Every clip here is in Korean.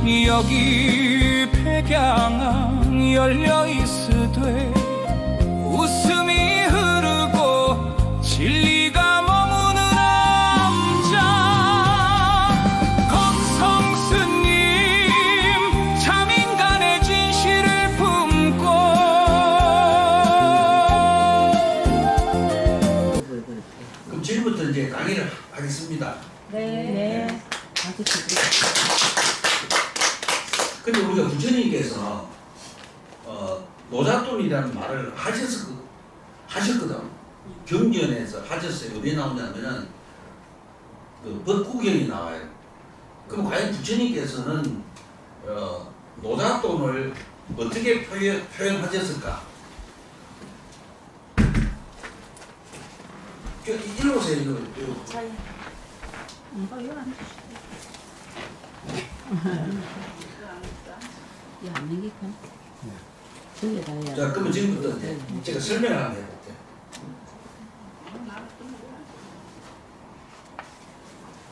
여기 백양항 열려있으되 웃음이 흐르고 진리가 머무는 남자 검성스님 참 인간의 진실을 품고 그럼 지금부터 이제 강의를 하겠습니다. 네. 근데 우리가 부처님께서 노잣돈이라는 말을 하셨거든. 경전에서 하셨어요. 어디에 나오냐면은 그 법구경이 나와요. 그럼 과연 부처님께서는 노잣돈을 어떻게 표현하셨을까? 읽어보세요. 이거. 이거 안 야, 안 내기건. 자, 그러면 지금부터 이제 제가 설명을 한번 해볼게요.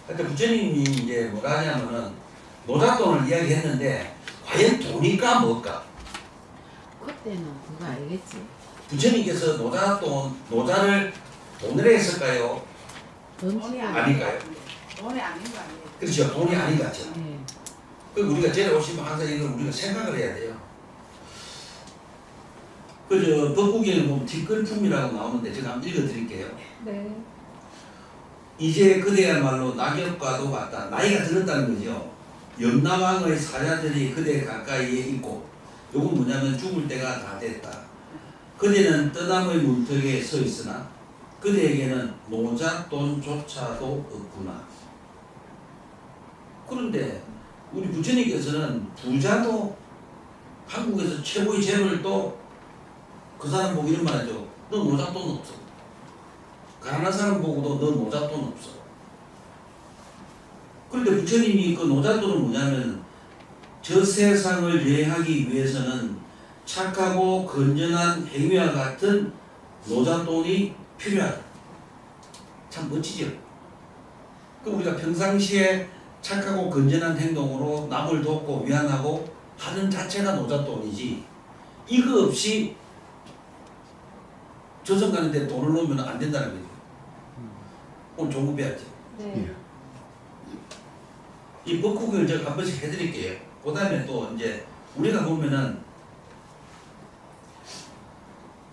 그때 부처님이 이제 뭐라 하냐면은 노잣돈을 이야기했는데 과연 돈일까 뭘까? 그때는 그거 알겠지. 부처님께서 노자를 돈으로 했을까요? 돈이 아닐까요? 돈이 아닌 거 아니에요? 그렇죠. 돈이 아닌 것 같죠. 네. 그 우리가 전에 오시면 항상 이걸 우리가 생각을 해야 돼요. 그저 법국경에 보면 뒷글품이라고 나오는데 제가 한번 읽어드릴게요. 네. 이제 그대야말로 낙엽과도 같다. 나이가 들었다는 거죠. 염라왕의 사자들이 그대 가까이에 있고, 요건 뭐냐면 죽을 때가 다 됐다. 그대는 떠남의 문턱에 서 있으나 그대에게는 노잣돈조차도 없구나. 그런데 우리 부처님께서는 부자도 한국에서 최고의 재벌도 그 사람 보고 이런 말 하죠. 너 노잣돈 없어. 가난한 사람 보고도 너 노잣돈 없어. 그런데 부처님이 그 노잣돈은 뭐냐면 저 세상을 여행하기 위해서는 착하고 건전한 행위와 같은 노잣돈이 필요하다. 참 멋지죠? 그럼 우리가 평상시에 착하고 건전한 행동으로 남을 돕고 위안하고 하는 자체가 노잣돈이지, 이거 없이 조선 가는데 돈을 놓으면 안 된다는 거죠. 오늘 종구 배웠죠. 네. 이 법국을 제가 한 번씩 해드릴게요. 그 다음에 또 이제 우리가 보면은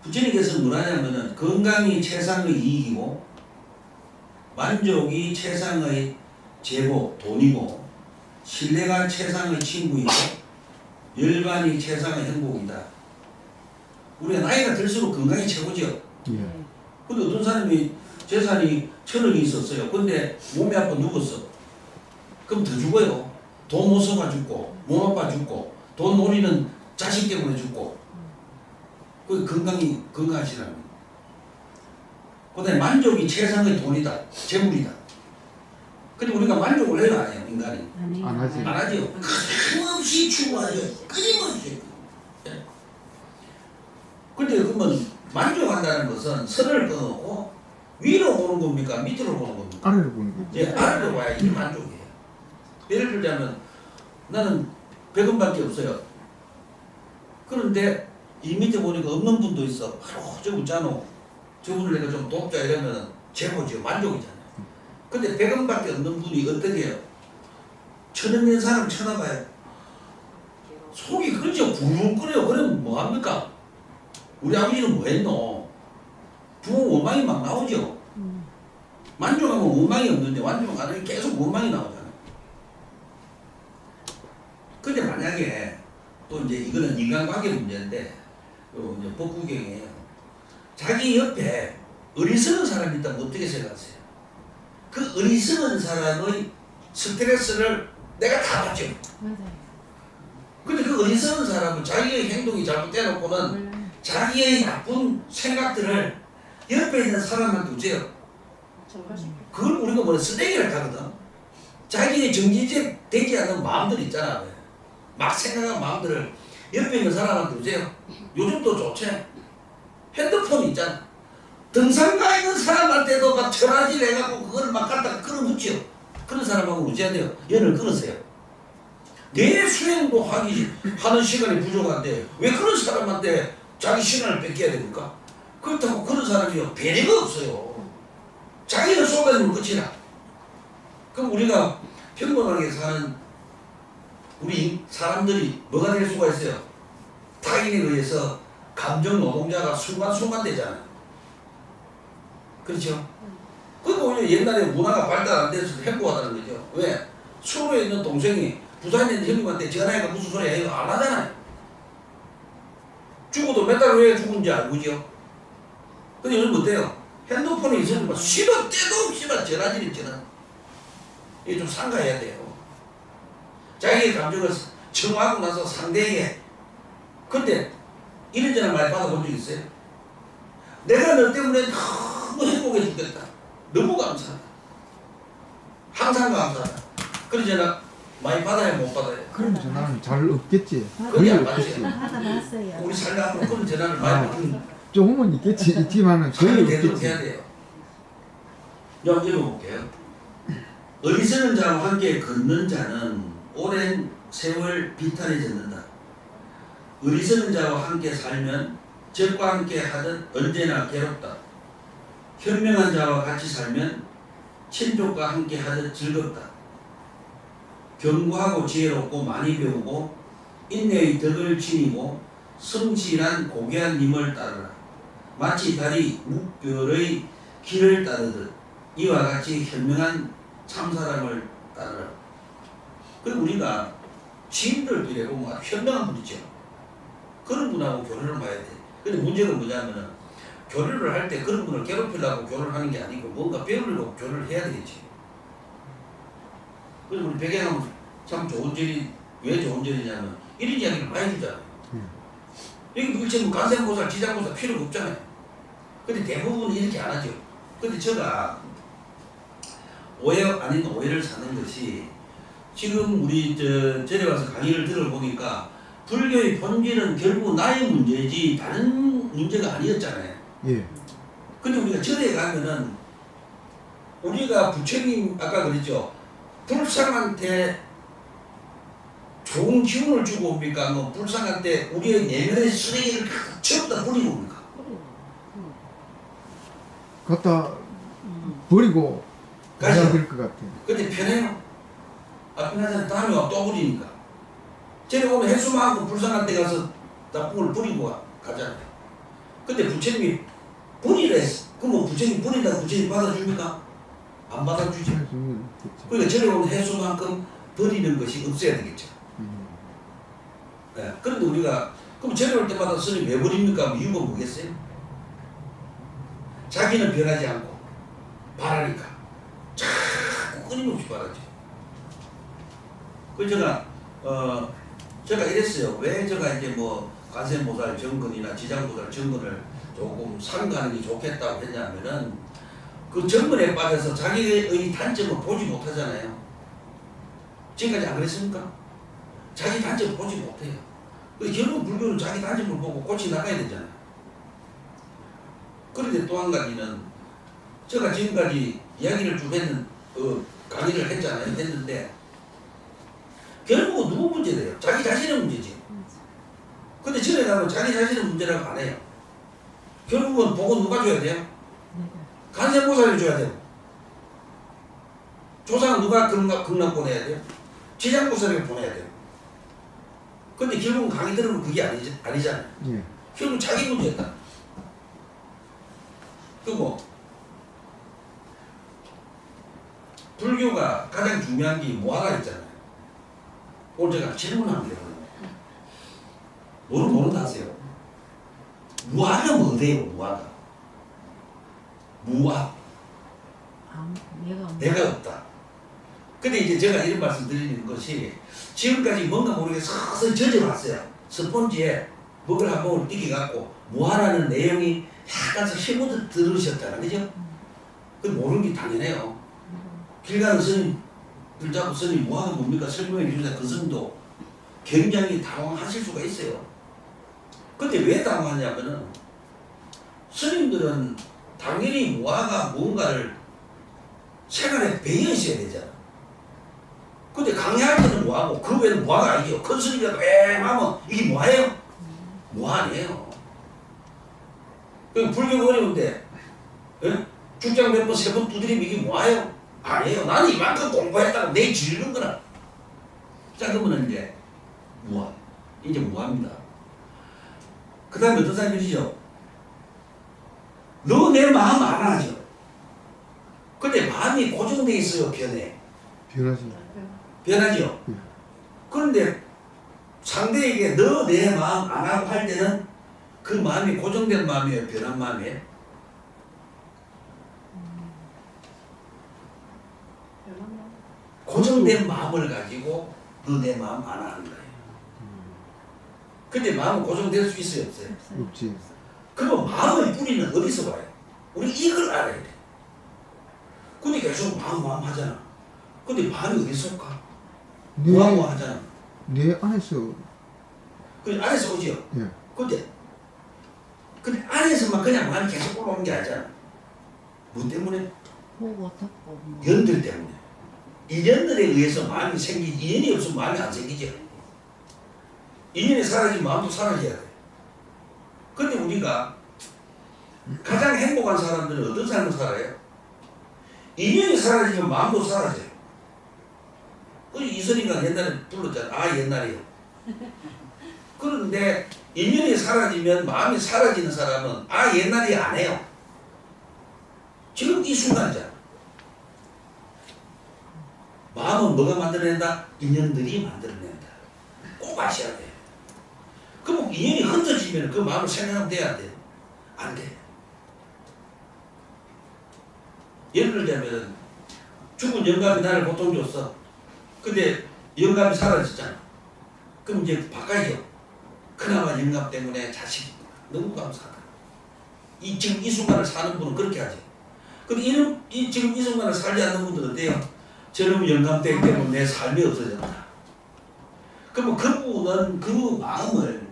부처님께서 뭐라냐면은 건강이 최상의 이익이고 만족이 최상의 제복, 돈이고 신뢰가 최상의 친구이고 열반이 최상의 행복이다. 우리가 나이가 들수록 건강이 최고죠. 근데 어떤 사람이 재산이 1,000억이 있었어요. 근데 몸이 아파 누웠어. 그럼 더 죽어요. 돈 못 써가 죽고 몸 아파 죽고 돈 노리는 자식 때문에 죽고. 그 건강하시라는 거예요. 그 다음에 만족이 최상의 돈이다. 재물이다. 근데 우리가 만족을 해요, 안 해요, 인간이? 안 하지. 안 하죠. 끊임없이 추구하죠. 끊임없이. 근데 그러면 만족한다는 것은 선을 끊고 위로 보는 겁니까? 밑으로 보는 겁니까? 아래로 보는 거지. 예, 아래로 봐야 이게 만족이에요. 예를 들자면 나는 100원밖에 없어요. 그런데 이 밑에 보니까 없는 분도 있어. 바로 저 웃잖아. 저분을 내가 좀 돕자 이러면 제보죠. 만족이잖아요. 근데 100원밖에 없는 분이 어떻게 해요? 1,000원 낸 사람 쳐다봐요. 속이 그렇죠. 부르르 끓여요. 그러면 뭐합니까? 우리 아버지는 뭐 했노? 부모 원망이 막 나오죠. 만족하면 원망이 없는데 만족 안 하면 계속 원망이 나오잖아요. 근데 만약에 또 이제 이거는 인간관계 문제인데 이제 법구경이에요. 자기 옆에 어리석은 사람이 있다면 어떻게 생각하세요? 그 어리석은 사람의 스트레스를 내가 다 받죠. 맞아요. 근데 그 어리석은 사람은 자기의 행동이 잘못돼놓고는 자기의 나쁜 생각들을 옆에 있는 사람한테 주세요. 그걸 우리가 뭐냐 쓰레기를 하거든. 자기의 정지적 되지 않는 마음들 있잖아. 막 생각한 마음들을 옆에 있는 사람한테 주세요. 요즘도 좋지. 핸드폰 있잖아. 등산가 있는 사람한테도 막 전화질 해갖고 그걸 막 갖다가 끌어붙여. 그런 사람하고 우지야 돼요. 연을 끊으세요. 내 수행도 하는 시간이 부족한데 왜 그런 사람한테 자기 시간을 뺏겨야 됩니까? 그렇다고 그런 사람이요 배려가 없어요. 자기는 쏟아지면 끝이라. 그럼 우리가 평범하게 사는 우리 사람들이 뭐가 될 수가 있어요? 타인에 의해서 감정 노동자가 순간순간 되잖아요. 그렇죠? 그러니까 오히려 옛날에 문화가 발달 안 돼서 행복하다는 거죠. 왜? 서울에 있는 동생이 부산에 있는 형님한테 전화해가 무슨 소리야 이거 안 하잖아요. 죽어도 몇 달 후에 죽은지 알고죠. 근데 요즘 어때요? 핸드폰이 있으면 시도 때도 없이 전화질이 전화. 이게 좀 상가해야 돼요. 자기의 감정을 정하고 나서 상대에게. 근데 이런저런 말 받아본 적 있어요? 내가 너 때문에 너무 행복해 죽겠다. 너무 감사하다. 항상 감사하다. 그런 전화 많이 받아야 못 받아요? 그런 전화는 잘 없겠지. 거의 거의 안 없겠지. 받아봤어요. 우리 살다 보면 그런 전화를 많이 받는 조금은 있지만은 거의 잘 되도록 해야 없겠지. 돼요. 좀 읽어볼게요. 어리석은 자와 함께 걷는 자는 오랜 세월 비탄해졌는다. 어리석은 자와 함께 살면 적과 함께 하듯 언제나 괴롭다. 현명한 자와 같이 살면 친족과 함께 하듯 즐겁다. 견고하고 지혜롭고 많이 배우고 인내의 덕을 지니고 성실한 고귀한 님을 따르라. 마치 달이 묵별의 길을 따르듯 이와 같이 현명한 참사람을 따르라. 그리고 우리가 지인들 비례 보면 현명한 분이죠. 그런 분하고 교류를 해야 돼. 근데 문제가 뭐냐면은 교류를 할 때 그런 분을 괴롭히려고 교류를 하는 게 아니고 뭔가 배우려고 교류를 해야 되겠지. 그래서 우리 백양은 참 좋은 절이 왜 좋은 절이냐면 이런 이야기를 많이 주잖아요. 여기 물체는 간생보살, 지장보살 필요가 없잖아요. 근데 대부분 이렇게 안 하죠. 근데 제가 오해 아닌 오해를 사는 것이 지금 우리 절에 와서 강의를 들어보니까 불교의 본질은 결국 나의 문제지 다른 문제가 아니었잖아요. 예. 근데 우리가 절에 가면은 우리가 부처님 아까 그랬죠. 불상한테 좋은 기운을 주고 옵니까? 뭐 불상한테 우리의 내면의 쓰레기를 전부 다 버리고 옵니까? 갖다 버리고 가죠. 가야 될 것 같아. 근데 편해요. 편하잖아요. 다음에 와 또 버리니까. 쟤네 오면 해수마하고 불쌍한 데 가서 나쁜 걸 버리고 가잖아요. 근데 부처님이 버리라 했어. 그럼 뭐 부처님 버린다고 부처님 받아줍니까? 안 받아주죠. 그러니까 쟤네 오면 해수만큼 버리는 것이 없어야 되겠죠. 네. 그런데 우리가 그럼 쟤네 올 때마다 스님 왜 버립니까? 이유가 뭐겠어요? 자기는 변하지 않고 바라니까 자꾸 끊임없이 바라죠. 그래서 제가 이랬어요. 왜 제가 이제 뭐 관세모살 정근이나 지장보살 정근을 조금 삼가하는 게 좋겠다고 했냐면은 그 정근에 빠져서 자기의 단점을 보지 못하잖아요. 지금까지 안 그랬습니까? 자기 단점을 보지 못해요. 결국 불교는 자기 단점을 보고 고치 나가야 되잖아요. 그런데 또 한 가지는 제가 지금까지 이야기를 쭉 강의를 했는데 결국은 누구 문제래요? 자기 자신의 문제지. 근데 전에 가면 자기 자신의 문제라고 안 해요. 결국은 복은 누가 줘야 돼요? 간세보살이 줘야 돼요. 조상은 누가 극락 보내야 돼요? 지장보살이 보내야 돼요. 근데 결국은 강의 들으면 그게 아니잖아요. 예. 결국 자기 문제였다. 그리고 불교가 가장 중요한 게 무아가 있잖아요. 오늘 제가 질문하는 게 모른다 하세요. 무아가 뭐래요? 무아가 무아 내가 없다. 근데 이제 제가 이런 말씀 드리는 것이 지금까지 뭔가 모르게 서서히 젖어봤어요. 스펀지에 먹을 한 모금을 띠겨갖고 무아라는 내용이 약간씩 힘을 들으셨잖아요. 그죠? 그 모르는 게 당연해요. 길 가는 스님 불자고 스님 무아가 뭡니까? 설명해 주시다 그 스님도 굉장히 당황하실 수가 있어요. 근데 왜 당황하냐면은 스님들은 당연히 무아가 무언가를 생활에 배어 있어야 되잖아. 근데 강의할 때는 뭐하고 그 외에는 뭐하가 아니죠. 큰 스님이라도 하면 이게 뭐예요? 뭐 아니에요. 불교가 어려운데 예? 죽장 몇 번 세 번 두드리면 이게 뭐예요? 아니에요. 나는 이만큼 공부했다고 내 지르는 거라. 자 그러면 이제 무한. 이제 무합니다. 그 다음에 어떤 사람들이죠? 너 내 마음 안 하죠. 근데 마음이 고정돼 있어요. 변하지. 변하죠. 그런데 상대에게 너 내 마음 안 하고 할 때는 그 마음이 고정된 마음이에요? 변한 마음이에요? 고정된 마음을 가지고 너 내 마음 안 하는 거예요. 근데 마음은 고정될 수 있어요? 없어요? 없지. 그럼 마음의 뿌리는 어디서 와요? 우리 이걸 알아야 돼. 근데 계속 마음 하잖아. 근데 마음이 어디서 올까? 뭐하고 하잖아. 내 안에서. 그 안에서 오지요? 예. 근데 안에서만 그냥 마음이 계속 올라오는 게 아니잖아. 뭐 때문에? 보고 듣고 뭐. 연들 때문에. 인연들에 의해서 마음이 생기지. 인연이 없으면 마음이 안 생기죠. 인연이 사라지면 마음도 사라져야 돼. 근데 우리가 가장 행복한 사람들은 어떤 삶을 살아요? 인연이 사라지면 마음도 사라져요. 그 이선희가 옛날에 불렀잖아. 아 옛날이요. 그런데 인연이 사라지면 마음이 사라지는 사람은 아 옛날이 안 해요. 지금 이 순간이잖아. 마음은 뭐가 만들어낸다? 인연들이 만들어낸다. 꼭 아셔야 돼요. 그럼 인연이 흩어지면 그 마음을 생각하면 돼야 안 돼요? 안 돼. 예를 들자면 죽은 영감이 나를 고통줬어. 근데 영감이 사라졌잖아. 그럼 이제 바꿔야죠. 그나마 영감 때문에 자식이 너무 감사하다. 지금 이 순간을 사는 분은 그렇게 하죠. 근데 지금 이 순간을 살지 않는 분들은 어때요? 저놈 영감 때문에 내 삶이 없어졌다. 그러면 그분은 그 마음을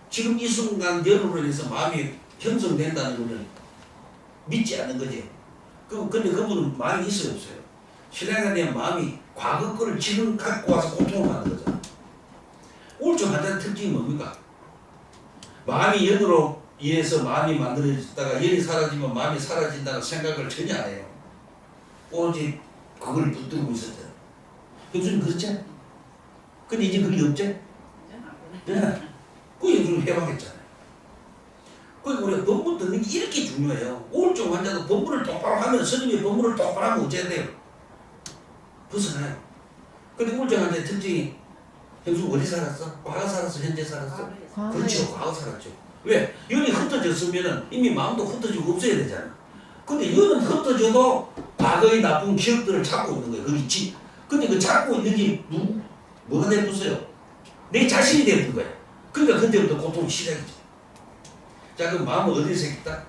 지금 이 순간 여러분으로 인해서 마음이 형성된다는 것을 믿지 않는 거지. 근데 그분은 마음이 있어요, 없어요? 신앙에 대한 마음이 과거 거를 지금 갖고 와서 고통을 받는 거잖아. 우울증한다는 특징이 뭡니까? 마음이 연으로 의해서 마음이 만들어졌다가 연이 사라지면 마음이 사라진다는 생각을 전혀 안 해요. 오직 그걸 붙들고 있었잖아. 요즘 그렇지? 근데 이제 그게 없지? 네. 그 요즘 해방했잖아요. 그러니까 우리가 법문 듣는 게 이렇게 중요해요. 우울증 환자도 법문을 똑바로 하면 스님이 법문을 똑바로 하면 어째야 돼요? 벗어나요. 근데 우울증 환자의 특징이 형수 어디 살았어? 과거 살았어? 현재 살았어? 그렇죠. 과거 살았죠. 왜? 연이 흩어졌으면 이미 마음도 흩어지고 없어야 되잖아. 근데 연은 흩어져도 과거의 나쁜 기억들을 찾고 있는 거예요. 거기 근데 그 찾고 있는 게 뭐가 되었어요? 내 자신이 되는 거예요. 그러니까 그때부터 고통이 시작이죠. 자, 그럼 마음은 어디서 있다?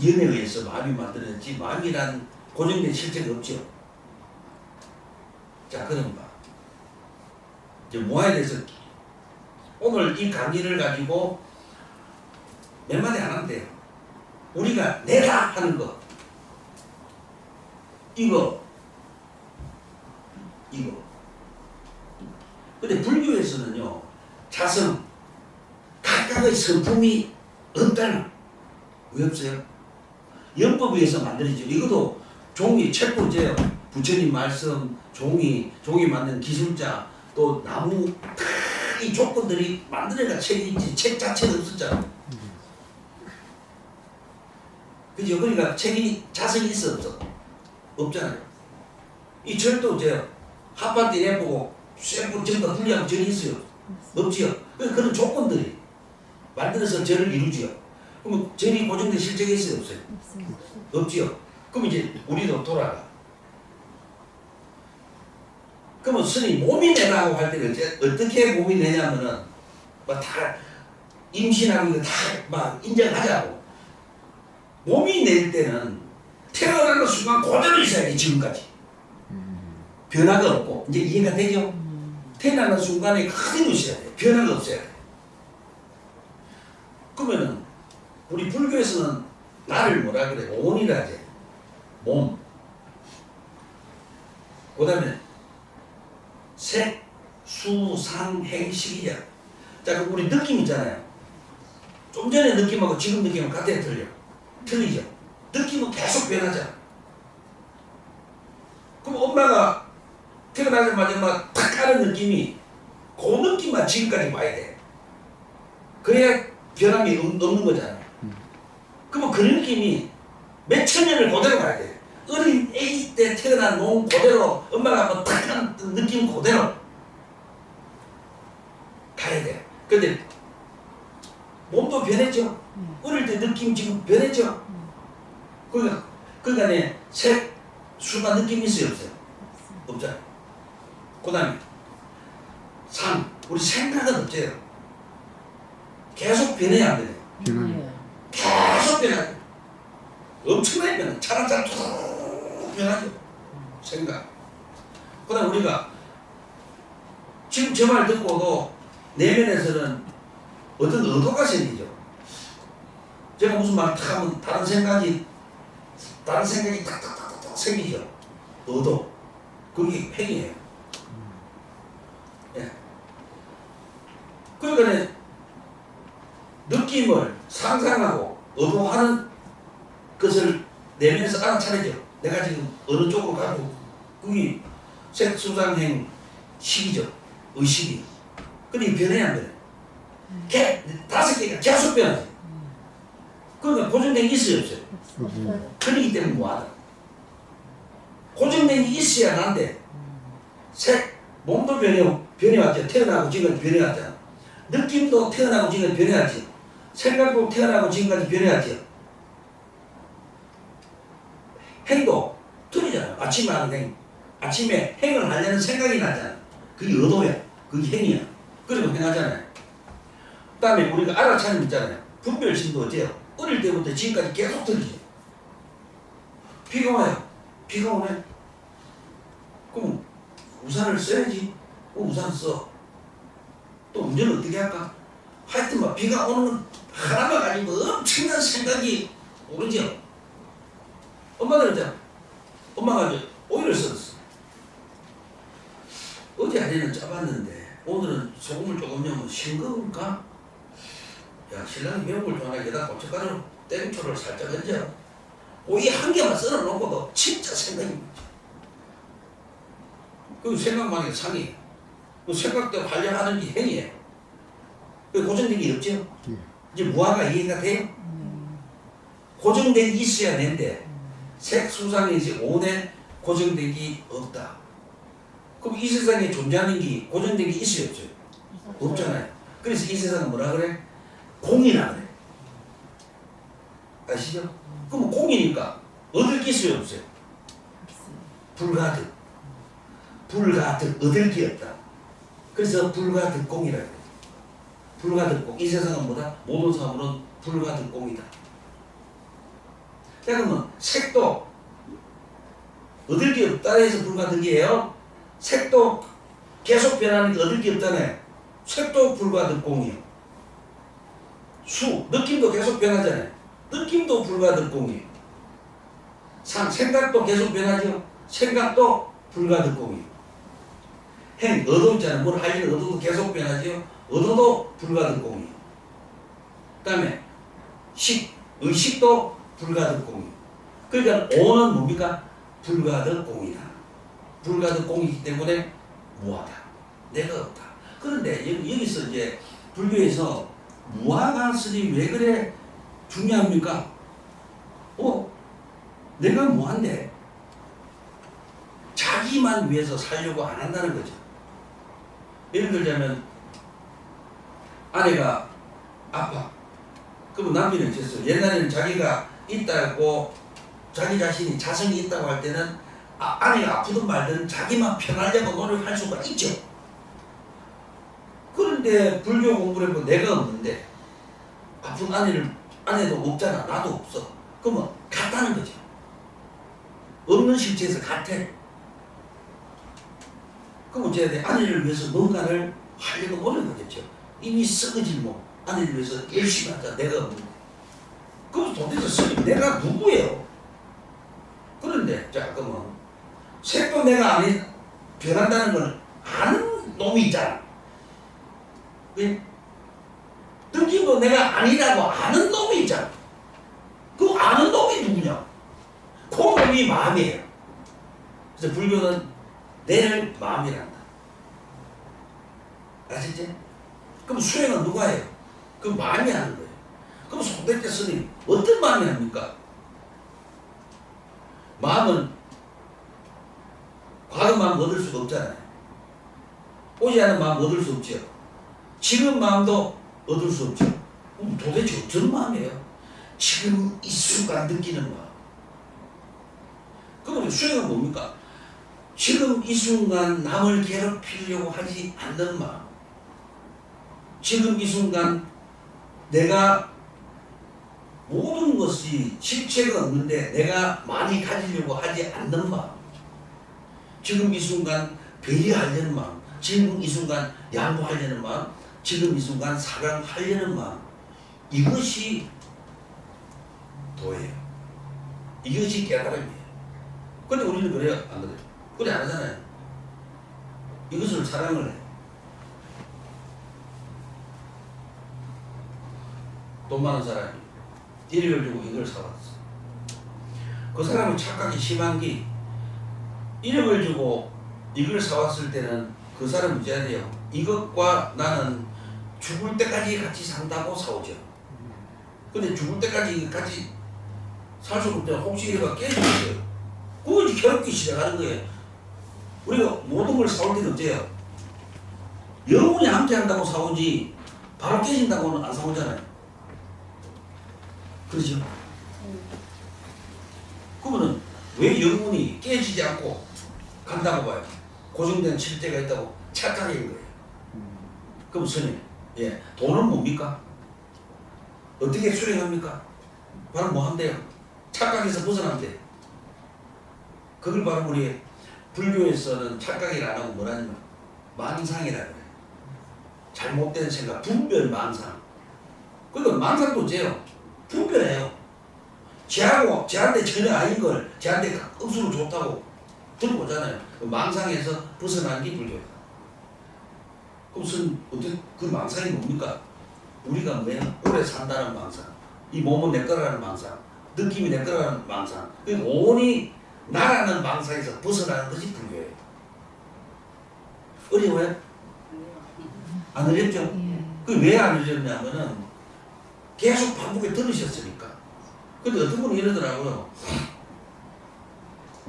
연에 의해서 마음이 만들어졌지 마음이란 고정된 실체가 없죠. 자, 그럼 봐. 이제 무아에 대해서 오늘 이 강의를 가지고 몇 마디 안 하면 돼요. 우리가 내가 하는 거 이거 근데 불교에서는요 자성 각각의 성품이 없다는 왜 없어요? 연법에 의해서 만들어지죠. 이것도 종이 책보제요. 부처님 말씀 종이 만든 기술자 또 나무 이 조건들이 만들어가 책이 있지 책 자체는 없었잖아. 그죠? 그러니까 책이 자성이 있어 없어? 없잖아요. 이 절도 제가 핫바디 내보고 쇠불 전부 다 분리하고 절이 있어요. 없지요. 그런 조건들이 만들어서 절을 이루지요. 그러면 절이 고정된 실체가 있어요 없어요? 없지요. 그럼 이제 우리도 돌아가. 그러면 스님 몸이 내라고 할 때는 어떻게 몸이 내냐면은 막 다 임신하고 이거 다 막 인정하자고. 몸이 낼 때는 태어나는 순간 그대로 있어야 돼 지금까지. 변화가 없고 이제 이해가 되죠? 태어나는 순간에 그대로 있어야 돼. 변화가 없어야 돼. 그러면은 우리 불교에서는 나를 뭐라 그래? 온이라 하지. 몸. 그 다음에 색, 수, 상, 행, 식이야. 자, 그럼 우리 느낌 있잖아요. 좀 전에 느낌하고 지금 느낌은 같아요, 틀려? 틀리죠? 느낌은 계속 변하잖아. 그럼 엄마가 태어나자마자 막 탁 하는 느낌이 그 느낌만 지금까지 와야 돼. 그래야 변함이 없는 거잖아. 그러면 그 느낌이 몇천 년을 그대로 가야 돼. 어린 애기 때 태어난 놈 그대로 엄마가 한번 탁 하는 느낌 그대로 가야 돼. 근데 몸도 변했죠. 어릴 때 느낌 지금 변했죠. 그러니까 네 색, 수가 느낌 있어요, 없어요? 없잖아요. 그 다음에 상, 우리 생각은 없어요. 계속 변해야 안 되네. 변화요. 계속 변하죠. 엄청나게 변해. 차랑차랑 툭 변하죠. 생각. 그 다음 우리가 지금 저 말 듣고도 내면에서는 어떤 의도가 생기죠. 제가 무슨 말 탁 하면 다른 생각이 탁탁탁탁 생기죠. 의도. 그게 행위예요. 예. 그러니까 느낌을 상상하고 의도하는 것을 내면에서 알아차리죠. 내가 지금 어느 쪽으로 가고 그게 색수상행 식이죠. 의식이. 근데 변해야 안 변해. 다섯 개가 계속 변하지. 그러니까 고정된 게 있어요, 없어요? 없어요. 그러기 때문에 뭐하다. 고정된 게 있어야 난데 색, 몸도 변해왔죠. 태어나고 지금까지 변해왔잖아. 느낌도 태어나고 지금까지 변해왔지. 생각도 태어나고 지금까지 변해왔죠. 행도 틀리잖아. 아침에 하는 행. 아침에 행을 하려는 생각이 나잖아. 그게 의도야. 그게 행이야. 그리고 행하잖아요. 그 다음에 우리가 알아차림 있잖아요. 분별심도 어때요? 어릴 때부터 지금까지 계속 들리죠. 비가 와요. 비가 오네. 그럼 우산을 써야지. 우산 써. 또 운전을 어떻게 할까? 하여튼 막 비가 오는 건 하나만 가지고 엄청난 생각이 오르죠. 엄마들 있잖아. 엄마가 이제 오일을 썼어. 어제 아내는 짜봤는데 오늘은 소금을 조금 넣으면 싱거울까? 야, 신랑이 매운 걸 좋아하나 게다가 고춧가루 땡초를 살짝 얹어. 오이 한 개만 썰어놓고도 진짜 생각이 나죠. 그 생각만 해도 상이에요. 그 생각대로 하려는 게 행위예요. 그 고정된 게 없죠? 예. 이제 무화가 이해가 돼요? 고정된 게 있어야 되는데 색, 수상에 이제 오내 고정된 게 없다. 그럼 이 세상에 존재하는 게 고정된 게 있어요, 없어요? 없잖아요. 그래서 이 세상은 뭐라 그래? 공이라 그래. 아시죠? 그럼 공이니까 얻을 게 있어요, 없어요? 불가득. 불가득 얻을 게 없다. 그래서 불가득공이라 그래. 불가득공. 이 세상은 뭐다? 모든 사람은 불가득공이다. 자, 그러면 색도 얻을 게 없다 해서 불가득이에요. 색도 계속 변하니까 얻을 게 없잖아요. 색도 불가득공이에요. 수, 느낌도 계속 변하잖아요. 느낌도 불가득공이에요. 상, 생각도 계속 변하죠. 생각도 불가득공이에요. 행, 의도 있잖아요. 뭘 하려는 의도도 계속 변하죠. 의도도 불가득공이에요. 그 다음에 식, 의식도 불가득공이에요. 그러니까 오는 뭡니까? 불가득공이다. 불가득공이기 때문에 무하다. 내가 없다. 그런데 여기서 이제 불교에서 무하가 스님 왜 그래 중요합니까? 내가 무한데 자기만 위해서 살려고 안 한다는 거죠. 예를 들자면 아내가 아파. 그럼 남편은 어쨌어. 옛날에는 자기가 있다고 자기 자신이 자성이 있다고 할 때는 아내가 아프든 말든 자기만 편하려고 노력할 수가 있죠. 그런데 불교 공부를 해보면 내가 없는데 아픈 아내도 없잖아. 나도 없어. 그러면 같다는 거죠. 없는 실체에서 같아. 그럼 이제 아내를 위해서 뭔가를 하려고 노력하겠죠. 이미 썩어질 몸 아내를 위해서 열심히 하자. 내가 없는데. 그럼 도대체 스님 내가 누구예요? 그런데 자 그러면 색도 내가 변한다는 걸 아는 놈이 있잖아. 왜? 느낌도 내가 아니라고 아는 놈이 있잖아. 그 아는 놈이 누구냐? 그 놈이 마음이에요. 그래서 불교는 내를 마음이란다. 아시지? 그럼 수행은 누가 해요? 그 마음이 하는 거예요. 그럼 송대태 스님 어떤 마음이 합니까? 마음은 과거 마음 얻을 수가 없잖아요. 오지 않은 마음 얻을 수 없죠. 지금 마음도 얻을 수 없죠. 그럼 도대체 어떤 마음이에요? 지금 이 순간 느끼는 마음. 그럼 수행은 뭡니까? 지금 이 순간 남을 괴롭히려고 하지 않는 마음. 지금 이 순간 내가 모든 것이 실체가 없는데 내가 많이 가지려고 하지 않는 마음. 지금 이 순간 배려하려는 마음. 지금 이 순간 양보하려는 마음. 지금 이 순간 사랑하려는 마음. 이것이 도예요. 이것이 깨달음이에요. 근데 우리는 그래요? 안 그래요? 그래 안 하잖아요. 이것을 사랑을 해. 돈 많은 사람이 1억을 주고 이걸 사왔어. 그 사람은 착각이 심한 게 1억을 주고 이걸 사왔을 때는 그 사람은 이제야 돼요. 이것과 나는 죽을 때까지 같이 산다고 사오죠. 근데 죽을 때까지 같이 살 수 없을 때 혹시 이래가 깨지겠어요. 그거 이제 괴롭기 시작하는 거예요. 우리가 모든 걸 사올 때는 어때요? 영원히 함께한다고 사오지 바로 깨진다고는 안 사오잖아요. 그렇죠? 그러면 왜 영혼이 깨지지 않고 간다고 봐요? 고정된 실제가 있다고 착각인 거예요. 그럼 스님, 예, 돈은 뭡니까? 어떻게 수행합니까? 바로 뭐 한대요? 착각에서 벗어나면 돼. 그걸 바로 우리 불교에서는 착각을 안 하고 뭐라냐면 망상이라 그래요. 잘못된 생각, 분별 망상. 그러니까 망상도 어째요? 분별해요. 쟤한테 전혀 아닌 걸 쟤한테 억수로 좋다고 들어보잖아요. 그 망상에서 벗어난 게 불교다. 그럼 어떻게 그 망상이 뭡니까? 우리가 뭐예요? 오래 산다는 망상, 이 몸은 내 거라는 망상, 느낌이 내 거라는 망상. 그 온이 나라는 망상에서 벗어나는 것이 불교예요. 어려워요? 안 어렵죠? 그 왜 안 어렵냐면은 계속 반복에 들으셨으니까. 근데 어떤 분은 이러더라고요.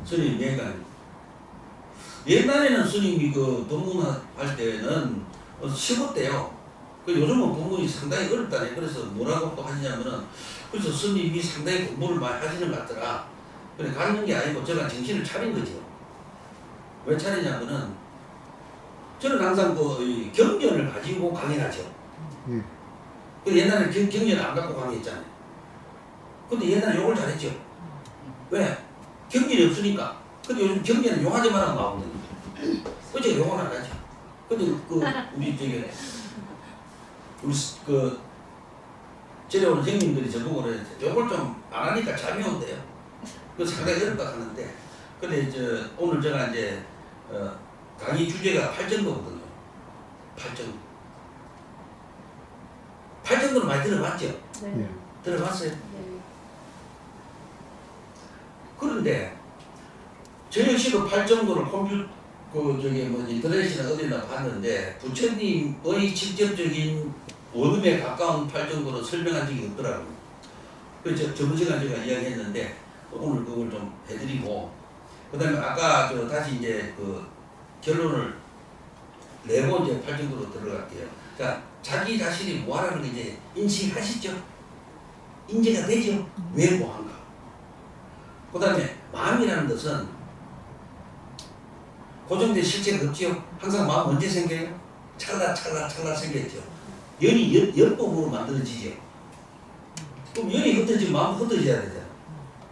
스님, 내가 옛날에는 스님이 그 법문 할 때는 쉬웠대요. 그 요즘은 법문이 상당히 어렵다네. 그래서 뭐라고 또 하시냐면은, 그래서 스님이 상당히 공부를 많이 하시는 것 같더라. 그래, 가는 게 아니고 제가 정신을 차린 거죠. 왜 차리냐면은, 저는 항상 그 경전을 가지고 강의하죠. 그 옛날에 경전을 안 갖고 강의했잖아요. 근데 옛날에 욕을 잘했죠. 왜? 경전이 없으니까. 근데 요즘 경전은 용하지만 하고 나오거든요. 어제 욕은 안 하죠. 근데 우리 제려오는 형님들이 저보고 그래, 욕을 좀 안 하니까 잠이 온대요. 그 상당히 어렵다 하는데, 근데 오늘 제가 이제 강의 주제가 팔정도거든요. 팔정도. 팔정도는 많이 들어봤죠? 네. 들어봤어요? 네. 그런데 저 역시도 팔정도를 인터넷이나 어디나 봤는데 부처님의 직접적인 원음에 가까운 팔정도는 설명한 적이 없더라고요. 그래서 저번 시간에 제가 이야기했는데 오늘 그걸 좀 해드리고, 그 다음에 아까 다시 이제 그 결론을 내고 이제 팔정도로 들어갈게요. 그러니까 자기 자신이 뭐하라는 게 이제 인식하시죠? 인지가 되죠? 왜 뭐한가? 그 다음에 마음이라는 것은 고정된 실체가 없지요? 항상 마음 언제 생겨요? 찰나찰나 생겼죠. 연이 연법으로 만들어지죠. 그럼 연이 흩어지면 마음도 흩어져야 되잖아.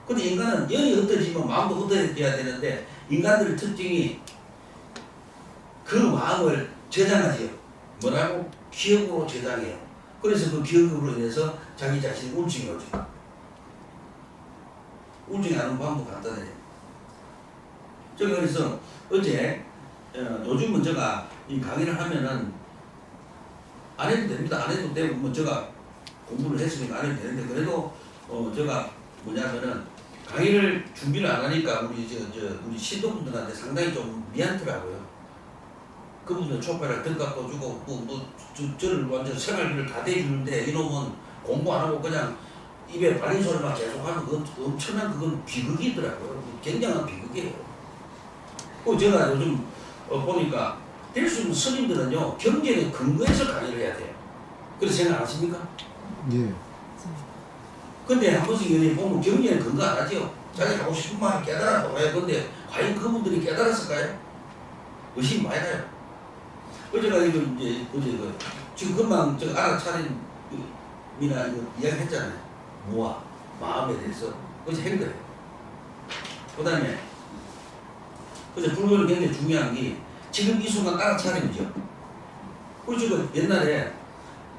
근데 인간은 연이 흩어지면 마음도 흩어져야 되는데, 인간들의 특징이 그 마음을 저장하지요. 뭐라고? 기억으로 저장해요. 그래서 그 기억으로 인해서 자기 자신이 우울증이 오죠. 우울증이 안 오는 방법 간단해요. 그래서 어제 요즘은 제가 이 강의를 하면은 안 해도 됩니다. 안 해도 되고 뭐 제가 공부를 했으니까 안 해도 되는데 그래도 제가 뭐냐면은 강의를 준비를 안 하니까 우리 신도분들한테 상당히 좀 미안하더라고요. 그분들 촉발을 등값도 주고 저를 완전 생활비를 다 대주는데 이놈은 공부 안 하고 그냥 입에 발린 소리만 계속하면 그건 엄청난 그건 비극이더라고요. 굉장한 비극이에요. 그 제가 요즘 보니까 될 수 있는 스님들은요 경제에 근거해서 강의를 해야 돼요. 그래서 생각 안 하십니까? 예. 근데 한 번씩 연예인 보면 경제에 근거 안 하죠. 자기 하고 싶은 말을 깨달았다고 해요. 근데 과연 그분들이 깨달았을까요? 의심이 많이 나요. 어제가 이거 이제 어제 지금 금방 저 알아차림이나 이거 이야기 했잖아요. 무아 마음에 대해서 어제 행동해요. 그다음에 어제 불교는 굉장히 중요한 게 지금 이 순간 알아차림이죠. 우리 지금 옛날에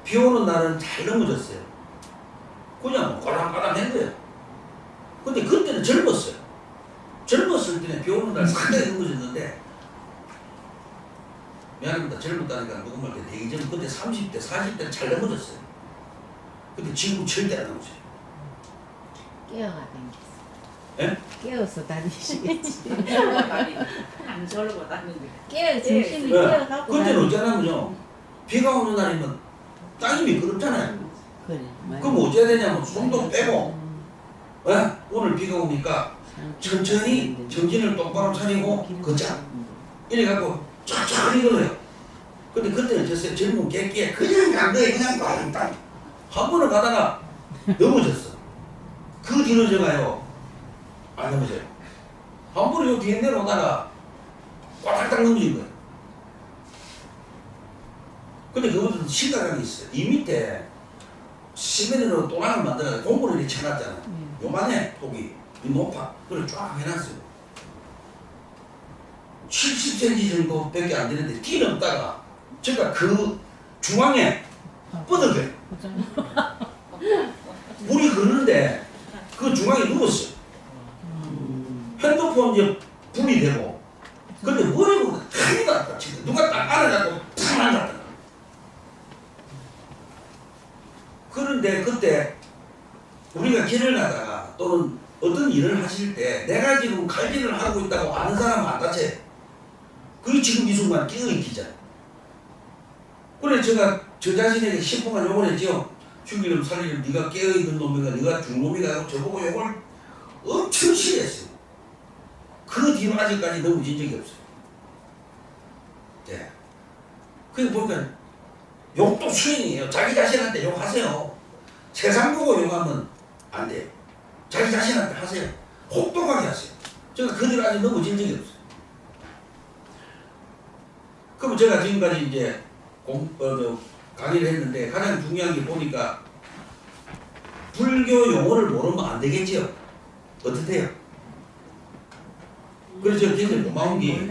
비 오는 날은 잘 넘어졌어요. 그냥 뭐 꼴랑꼴랑 한 거예요. 근데 그때는 젊었어요. 젊었을 때는 비 오는 날 상당히 넘어졌는데 미안합니다. 젊었다니까 누구말 때 되기 전 그때 30대, 40대는 잘 넘어졌어요. 근데 지금 절대 안 넘어져요. 깨어가 댕겼어. 예? 깨어서 다니시겠지. 안 저러고 다니는데. 깨어 중심이 네. 깨어가고 그때는 어쩌냐면요. 비가 오는 날이면 땅이 미끄럽잖아요. 그래. 그럼 어째야 되냐면 손도 빼고 예? 오늘 비가 오니까 천천히 정신을 똑바로 차리고 걷자. 이래갖고 천천히 걸어요. 근데 그때는 어쨌어요. 젊은 객기에 그냥 간 거예요. 그냥 꽝땅. 한 번은 가다가 넘어졌어. 그 뒤로 제가요. 안 넘어져요. 한 번은 요 뒤에 내려오다가 꽉딱 넘어진 거예요. 근데 그것도 심각한 게 있어요. 이 밑에 시멘트로 또랑을 만들어서 공구를 이렇게 쳐놨잖아요. 요만해, 독이. 이 높아. 그걸 쫙 해놨어요. 70cm 정도밖에 안 되는데 뛰어넘다가 제가 그 중앙에 뻗어져요. 물이 흐르는데 그 중앙에 누웠어요. 핸드폰 이제 불이 되고 근데 머리가 큰일 났다. 지금 누가 딱 안아갖고 탁 앉았다. 그런데 그때 우리가 길을 가다가 또는 어떤 일을 하실 때 내가 지금 칼질을 하고 있다고 아는 사람은 안 다쳐요. 그게 지금 이 순간 깨어있기잖아요. 그래 제가 저 자신에게 10분간 욕을 했죠. 죽이려면 살리려면 네가 깨어있는 놈이가 네가 죽놈이가 저보고 욕을 엄청 싫어했어요. 그 뒤로 아직까지 넘어진 적이 없어요. 네. 그게 보니까 욕도 수행이에요. 자기 자신한테 욕하세요. 세상 보고 욕하면 안 돼요. 자기 자신한테 하세요. 혹독하게 하세요. 제가 그 뒤로 아직 넘어진 적이 없어요. 그럼 제가 지금까지 이제 강의를 했는데 가장 중요한 게 보니까 불교 용어를 모르면 안 되겠지요. 어떻대요? 그래서 제가 굉장히 고마운 게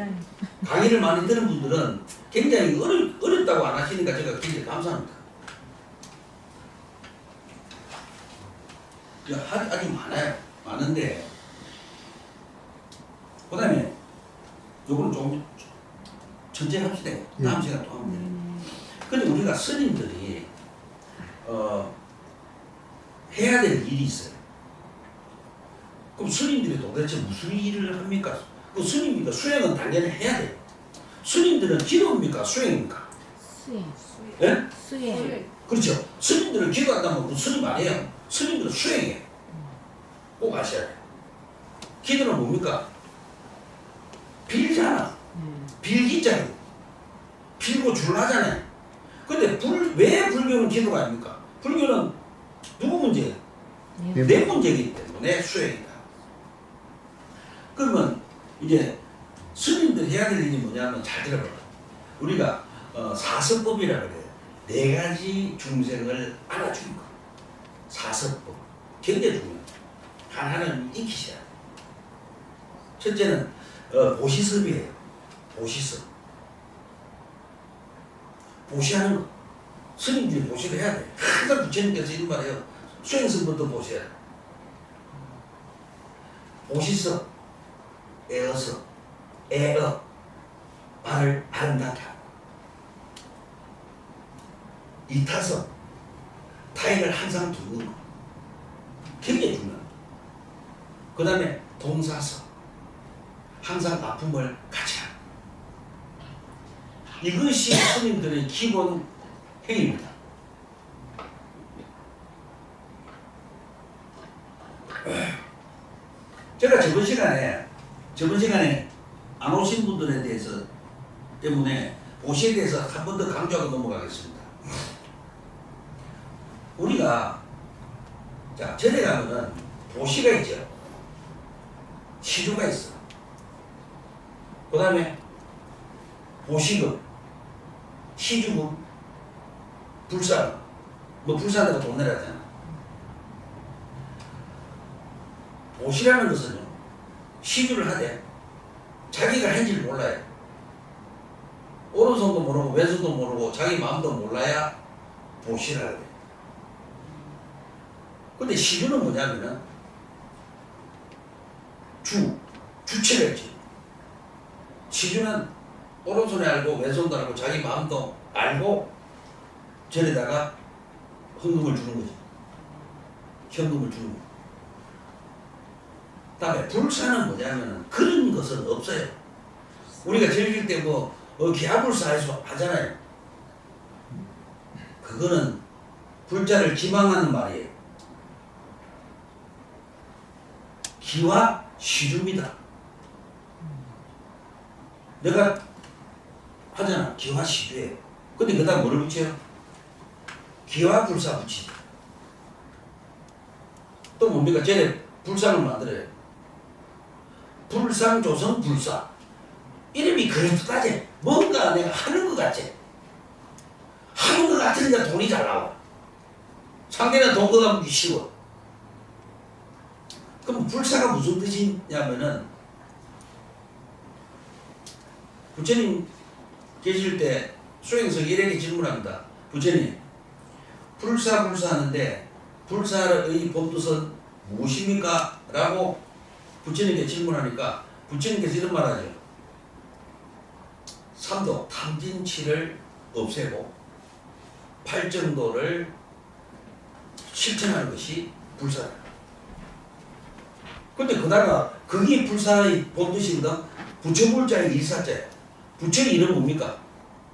강의를 많이 들은 분들은 굉장히 어렵다고 안 하시니까 제가 굉장히 감사합니다. 아직 많아요. 많은데 그 다음에 요거는 조금 천천히 합시다. 다음 시간 또 하면 돼요. 근데 우리가 스님들이 해야 될 일이 있어요. 그럼 스님들이 도대체 무슨 일을 합니까? 그 스님이니까 수행은 당연히 해야 돼요. 스님들은 기도입니까? 수행입니까? 수행. 예? 수행. 그렇죠. 스님들은 기도한다면 그 스님 아니에요. 스님들은 수행해요. 꼭 아셔야 돼요. 기도는 뭡니까? 빌잖아. 빌기잖아요. 빌고 줄라잖아요. 근데 왜 불교는 기도가 아닙니까? 불교는 누구 문제예요? 내 문제이기 때문에 수행이다. 그러면 이제 스님들 해야 될 일이 뭐냐면 잘 들어봐요. 우리가 사서법이라 그래요. 4가지 중생을 알아주는 거. 사서법. 굉장히 중요해요. 하나는 익히셔야 돼요. 첫째는 보시섭이에요. 보시섭. 보시하는 거. 스님들이 보시를 해야 돼요. 항상 부처님께서 이런 말이에요. 수행선부터 보셔야 돼요. 보시섭, 애어섭, 애어. 말을 아름답게 하고 이타성 타인을 항상 돕는 거 굉장히 중요합니다. 그 다음에 동사성 항상 아픔을 같이 하는 이것이 스님들의 기본 행위입니다. 제가 저번 시간에 안 오신 분들에 대해서 때문에 보시에 대해서 한 번 더 강조하고 넘어가겠습니다. 우리가 자 절에 가면은 보시가 있죠. 시주가 있어. 그 다음에 보시금, 시주금, 불사금. 뭐 불사다가 돈 내라 하잖아. 보시라는 것은요, 시주를 하되 자기가 한지를 몰라요. 오른손도 모르고 왼손도 모르고 자기 마음도 몰라야 보시를 하게 돼. 근데 시주는 뭐냐면은 주체가 있지. 시주는 오른손에 알고 왼손도 알고 자기 마음도 알고 절에다가 헌금을 주는 거지. 현금을 주는 거지. 다음에 불사는 뭐냐면은 그런 것은 없어요. 우리가 즐길 때 뭐 기하불사 하잖아요. 그거는 불자를 기망하는 말이에요. 기와 시주입니다. 내가 하잖아. 기와 시주예요. 근데 그 다음 뭐를 붙여요? 기와 불사 붙이죠. 또 뭡니까? 쟤네 불상을 만들어요. 불상조성 불사. 이름이 그럴듯하지. 뭔가 내가 하는 것 같지. 하는 것 같으니까 돈이 잘 나와. 상대는 돈 걷어먹기 쉬워. 그럼 불사가 무슨 뜻이냐면은 부처님 계실 때 수행성 일행이 질문합니다. 부처님, 불사 하는데 불사의 본뜻은 무엇입니까? 라고 부처님께 질문하니까 부처님께서 이런 말하죠. 삼도 탐진치를 없애고 팔정도를 실천하는 것이 불사다. 근데 그다가 그게 불사의 본뜻이거든. 부처불자의 일사자예요. 부처의 일은 뭡니까?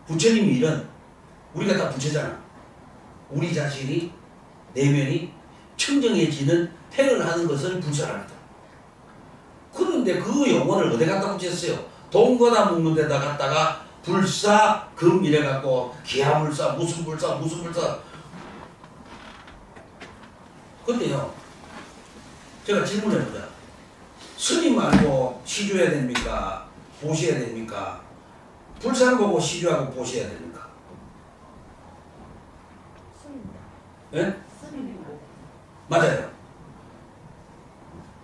부처님 일은 우리가 다 부처잖아. 우리 자신이 내면이 청정해지는 행을 하는 것을 불사랍니다. 그런데 그 용어를 어디 갖다 붙였어요? 돈 거다 먹는 데다 갖다가 불사, 금 이래갖고 기하불사, 무슨 불사. 근데요, 제가 질문해보자. 스님 말고 시주해야 됩니까? 보시해야 됩니까? 불사를 보고 시주하고 보시해야 됩니까? 예? 맞아요.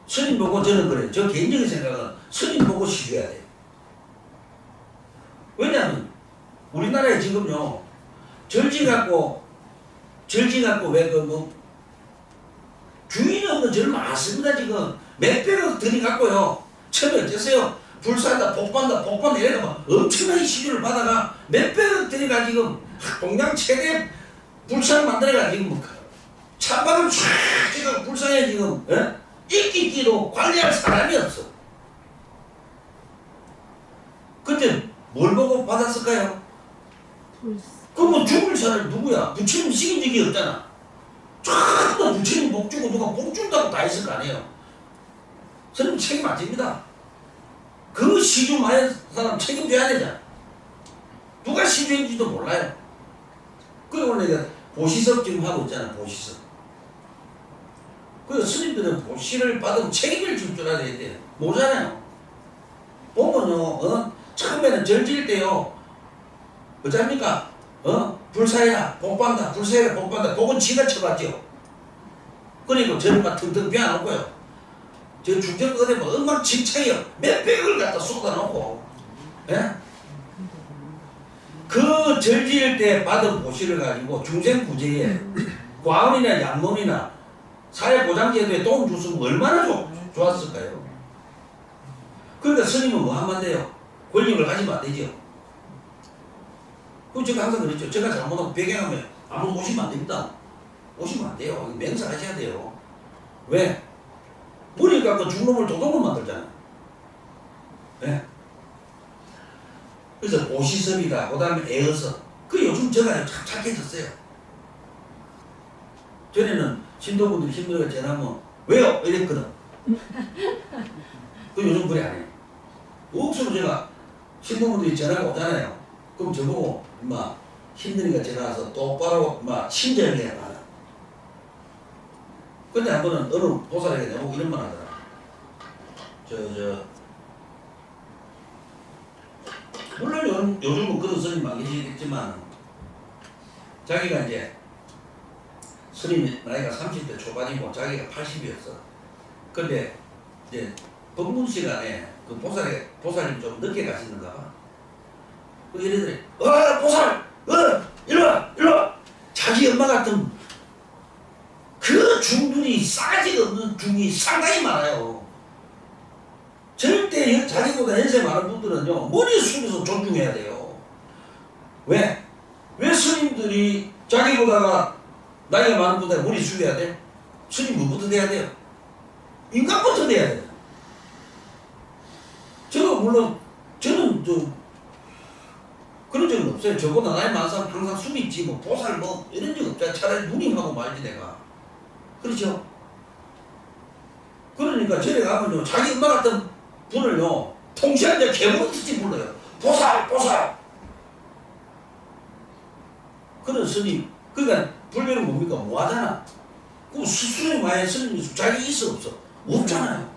스님 보고 저는 그래요. 저 개인적인 생각은 스님 보고 시주해야 돼요. 왜냐하면 우리나라에 지금요 절지 갖고 왜 주인이 없는 절 많습니다. 지금 몇백억 들이갖고요 처음에 어땠어요? 불사한다 복받는다 이래가 막 엄청나게 시주를 받아가 몇백억 들이가 지금 동양 최대 불사를 만들어가 지금 뭐 찬바람 쫙 지금 불사에 지금 있기도 관리할 사람이 없어. 그때 뭘 보고 받았을까요? 그럼 주불사를 누구야? 부처님 시킨 적이 없잖아. 전부 부처님 복 주고 누가 복 준다고 다 했을 거 아니에요. 스님 책임 안 집니다. 그 시주 많은 사람 책임져야 되잖아. 누가 시주인지도 몰라요. 그리고 오늘 내가 보시석 지금 하고 있잖아. 보시석. 그래서 스님들은 보시를 받으면 책임을 질 줄 알아야 돼. 모르잖아요. 보면요, 처음에는 절질 때요, 어쩝니까? 불사해라, 복받는다, 불사해라, 복받는다. 복은 지가 쳐봤죠. 그리고 저는 막 텅텅 비워놓고요. 저 중정 어디 뭐 엉망진창이요. 몇백을 갖다 쏟아놓고. 예? 그 절질 때 받은 보시를 가지고 중생구제에 과언이나 양론이나 사회보장제도에 도움 줬으면 얼마나 좋았을까요? 그러니까 스님은 뭐 하면 안 돼요? 권력을 가지면 안 되죠. 그 제가 항상 그랬죠. 제가 잘못하고 배경하면 아무도 오시면 안 됩니다. 오시면 안 돼요. 맹세하셔야 돼요. 왜? 머리 깎고 중놈을 도둑을 만들잖아요. 네? 그래서 보시섭이다. 그 다음에 애어섭. 그 요즘 제가 참 착해졌어요. 전에는 신도분들이 힘들어 전화하면 왜요? 이랬거든. 그 요즘 그래 안 해요. 억수로 제가 신도분들이 전화가 오잖아요. 그럼 저보고 인마 힘드니까 전화와서 똑바로 인마 친절하게 해봐. 근데 한 번은 어느 보살에게 내고 이런 말 하더라. 물론 요즘은 그런 스님 많이 계시겠지만 자기가 이제 스님이 나이가 30대 초반이고 자기가 80이었어. 근데 이제 법문 시간에 그 보살님 좀 늦게 가시는가 봐. 그 얘네들이 보살! 일로와! 자기 엄마 같은 그 중들이 싸가지가 없는 중이 상당히 많아요. 절대 자기보다 연세 많은 분들은요 머리 숙여서 존중해야 돼요. 왜? 왜 스님들이 자기보다가 나이가 많은 분들 머리 숙여야 돼? 스님 뭐부터 돼야 돼요? 인간부터 돼야 돼요. 물론 저는 그런 적은 없어요. 저보다 나이 많은 사람 항상 숙이지 뭐 보살 뭐 이런 적 없잖아. 차라리 누님하고 말지 내가. 그렇죠? 그러니까 저래 가면요 자기 엄마 같은 분을요 통시한자 개무릇듯이 불러요. 보살! 그런 스님. 그러니까 불교는 뭡니까? 뭐하잖아. 그럼 스승이 와야 스님이 자기 있어 없어? 없잖아요.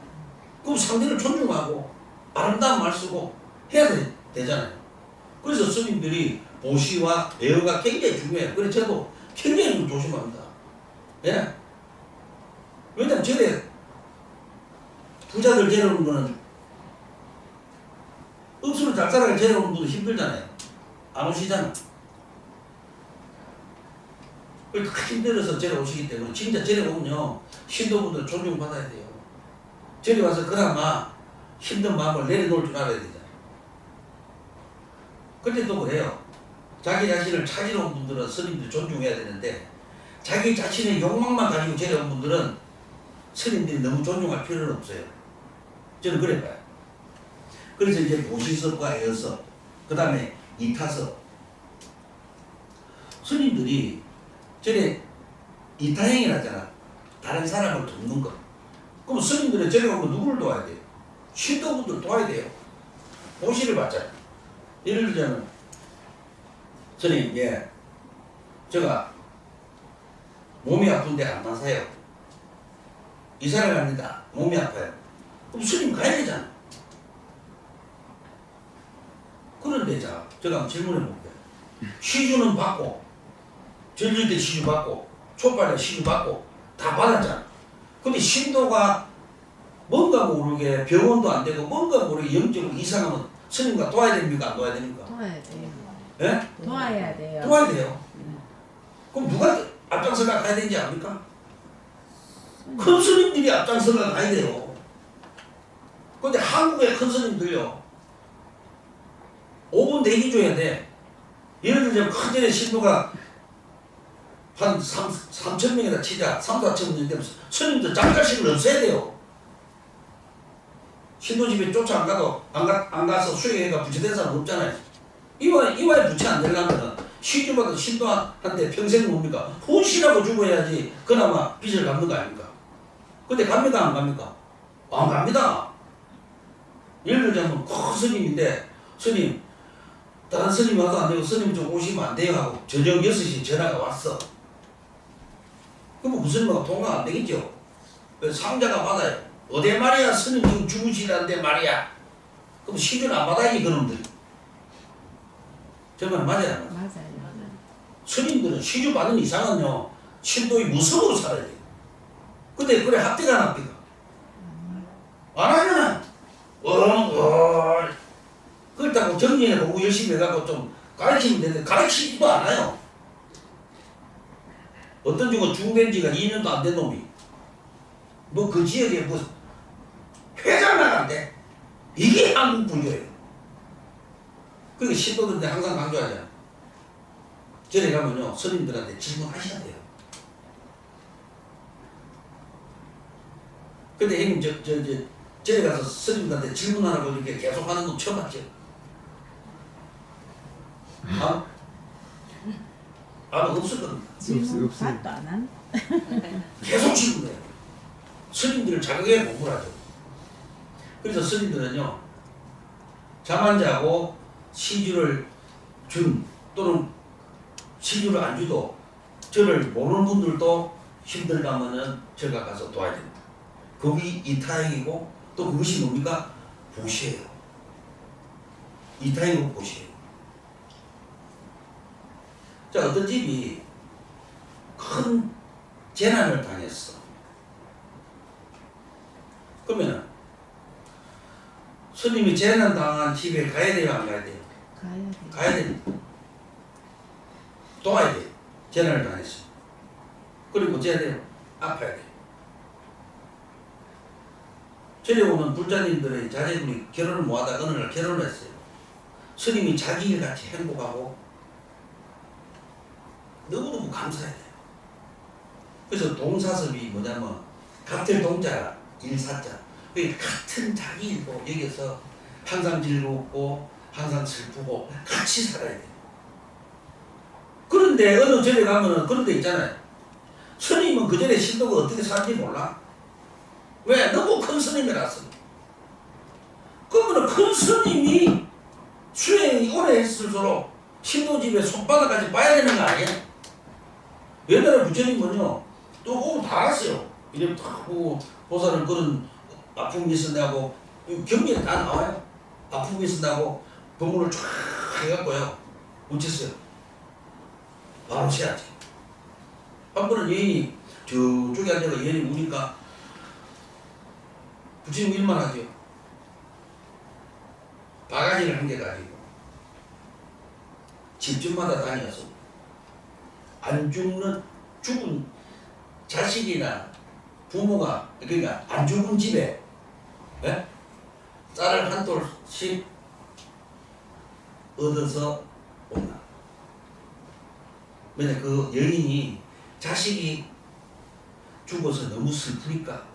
그럼 상대를 존중하고 아름다운 말 쓰고 해야 되잖아요. 그래서 스님들이 보시와 배우가 굉장히 중요해요. 그래서 저도 굉장히 조심합니다. 예? 왜냐면 저래 부자들 데려오는 거는 억수로 작사를 데려오는 분도 힘들잖아요. 안 오시잖아. 그러니까 힘들어서 데려오시기 때문에 진짜 데려오면요 신도분들 존중받아야 돼요. 저리 와서 그나마 힘든 마음을 내려놓을 줄 알아야 되잖아요. 근데 또 그래요. 자기 자신을 찾으러 온 분들은 스님들 존중해야 되는데 자기 자신의 욕망만 가지고 데려온 분들은 스님들이 너무 존중할 필요는 없어요. 저는 그래 봐요. 그래서 이제 보시섭과 애어섭, 그 다음에 이타섭. 스님들이 저래 이타행이라잖아. 다른 사람을 돕는 것. 그럼 스님들은 저래 오면 누구를 도와야 돼요? 신도분들 도와야 돼요. 보시를 받잖아요. 예를 들자면 스님, 제가 몸이 아픈데 안 나서요. 이사를 갑니다. 몸이 아파요. 그럼 스님 가야 되잖아. 그런데 제가 한번 질문해 볼게요. 시주는 받고, 절릴 때 시주 받고, 촉발에 시주 받고, 다 받았잖아. 근데 신도가 뭔가 모르게 병원도 안 되고, 뭔가 모르게 영적으로 이상하면 스님과 도와야 됩니까? 안 도와야 됩니까? 도와야 돼요. 예? 도와야 돼요. 도와야 돼요. 그럼 누가 앞장서가 가야 되는지 압니까? 큰 스님들이 앞장서가 가야 돼요. 근데 한국의 큰 스님들요 5분 대기 줘야 돼. 예를 들자면 큰절에 신도가 한 3,000명이나 치자. 3,4,000명 되면 스님들 짝짝씩을 없애야 돼요. 신도 집에 쫓아 안 가도 안 가서 수행해가 부채된 사람 없잖아요. 이와에 부채 안 되려면 시주받은 신도한테 평생 뭡니까? 혼신하고 죽어야지 그나마 빚을 갚는 거 아닙니까? 근데 갑니까 안 갑니까? 안 갑니다. 예를 들자면 큰 스님인데 스님 다른 스님 와도 안 되고 스님 좀 오시면 안 돼요 하고 저녁 6시 전화가 왔어. 그럼 무슨 말가 통과 안 되겠죠? 상자가 받아요. 어디 말이야 스님 지금 주무시라는데 말이야. 그럼 시주는 안 받아야지 그놈들이. 정말 맞아요. 맞아요. 스님들은 시주 받은 이상은요 신도의 무섭으로 살아야 돼요. 근데 그래 합대가 안 합니까? 안 하잖아. 그렇다고 정리해 공부 열심히 해갖고 좀 가르치면 되는데 가르치지도 않아요. 어떤 중은 중된 지가 2년도 안 된 놈이 뭐 그 지역에 뭐 회장 나간대. 이게 한국 불교예요. 그러니까 신도들한테 항상 강조하잖아. 절에 가면요 스님들한테 질문하셔야 돼요. 근데 형님 절에 가서 스님들한테 질문하라고 이렇게 계속 하는 거 처음 봤죠? 아? 아마 없을 겁니다. 질문 없어요. 답도 안 한? 계속 질문해요. 스님들을 자극에 공부를 하죠. 그래서 스님들은요 잠 안 자고 시주를 준 또는 시주를 안 주도 저를 모르는 분들도 힘들다면은 제가 가서 도와야 됩니다. 그게 이타행이고 또 그것이 뭡니까? 보시예요. 이타행이고 보시예요. 자, 어떤 집이 큰 재난을 당했어. 그러면은 스님이 재난 당한 집에 가야 돼요, 안 가야 돼요? 가야 돼. 가야 됩니다. 도와야 돼요. 재난을 당했어. 그리고 쟤들 아파야 돼요. 저리 오는 불자님들의 자제분이 결혼을 못하다 어느 날 결혼을 했어요. 스님이 자기 일같이 행복하고 너무너무 감사해야 돼요. 그래서 동사섭이 뭐냐면 같은 동자 일사자 그러니까 같은 자기 일도 여기서 항상 즐겁고 항상 슬프고 같이 살아야 돼요. 그런데 어느 절에 가면은 그런 데 있잖아요. 스님은 그 전에 신도가 어떻게 사는지 몰라. 왜? 너무 큰 스님이라서. 그러면 큰 스님이 수행이 오래 했을수록 신도집에 손바닥까지 봐야 되는 거 아니야? 옛날에 부처님은요, 또 보고 다 알았어요. 이러면 탁 보고 보살은 그런 아픔이 있었냐고, 경기에 다 나와요. 아픔이 있었냐고, 법문을 쫙 해갖고요, 묻혔어요. 바로 세야지. 한 번은 여인이 저쪽에 앉아서 여인이 우니까 부처님 일만 하죠. 바가지를 한 개 가지고 집집마다 다녀서 안 죽은 자식이나 부모가 그러니까 안 죽은 집에 예? 쌀을 한 돌씩 얻어서 온다. 왜냐 그 여인이 자식이 죽어서 너무 슬프니까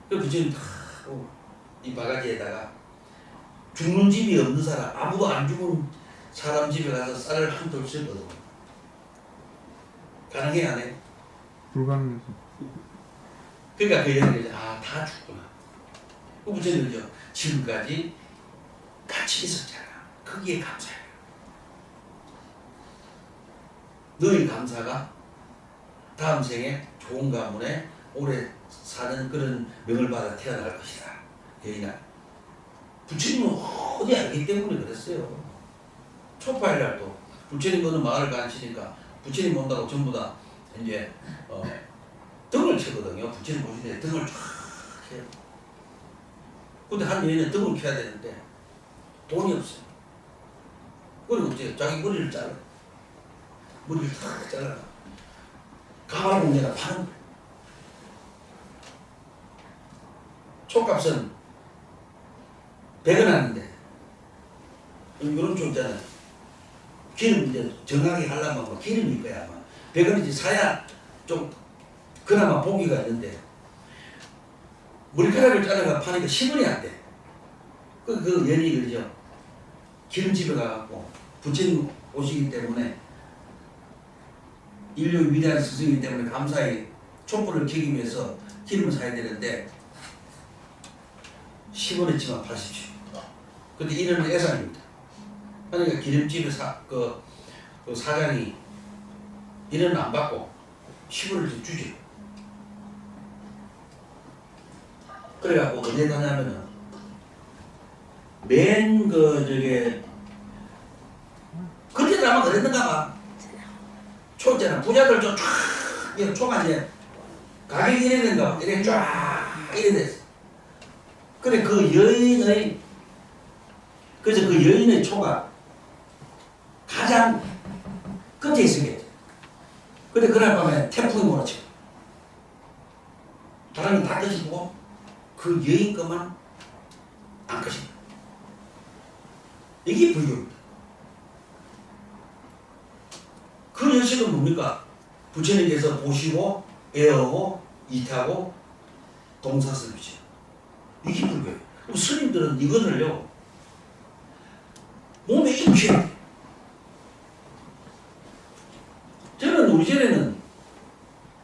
그 부처님 이 바가지에다가 죽는 집이 없는 사람 아무도 안 죽은 사람 집에 가서 쌀을 한 돌씩 얻어. 가능해 안 해? 불가능해서. 그러니까 그 얘기를 다 죽구나. 그 부처님은요 지금까지 같이 있었잖아. 거기에 감사해. 너의 감사가 다음 생에 좋은 가문에 오래 사는 그런 명을 받아 태어날 것이다. 여인아. 부처님은 어디 알기 때문에 그랬어요. 초파일 날도 부처님 어느 마을을 가르치니까 부처님 온다고 전부 다 이제 등을 켜거든요. 부처님 오시는데 등을 쫙 켜요. 근데 한 여인은 등을 켜야 되는데 돈이 없어요. 그리고 이제 자기 머리를 잘라. 머리를 탁 잘라. 가발 공대가 파는 거예요. 촉값은 100원 하는데 이런 쪽 있잖아요. 기름 이제 정하게 하려면 뭐 기름일 거야 아마. 100원이지 사야 좀 그나마 보기가 있는데 머리카락을 잘라가 파니까 10원이 안 돼. 그 연이 그러죠. 기름집에 가갖고 부처님 오시기 때문에 인류 위대한 스승이기 때문에 감사히 촛불을 켜기 위해서 기름을 사야 되는데 10원이지만 파십시오. 근데 이런 예산입니다. 그러니까 기름집에 그 사장이 이런 안 받고 10원을 주죠. 그래갖고 어디에 가냐면은 맨 그때도 아마 그랬는가 봐. 초잖아. 부자들 좀 쫙 초가 이제 가격이 이래 된가 봐. 이래 쫙 이래 됐어. 그래 그래서 그 여인의 초가 가장 끝에 있었겠지. 근데 그날 밤에 태풍이 몰아치고 다른 건 다 끄시고 그 여인 것만 안 끄신다. 이게 불교입니다. 열쇠가 뭡니까? 부처님께서 보시고 애하고 이타고 동사섭이죠. 이게 불교예요. 그럼 스님들은 이거를요 몸에 익혀야 돼. 저는 우리 전에는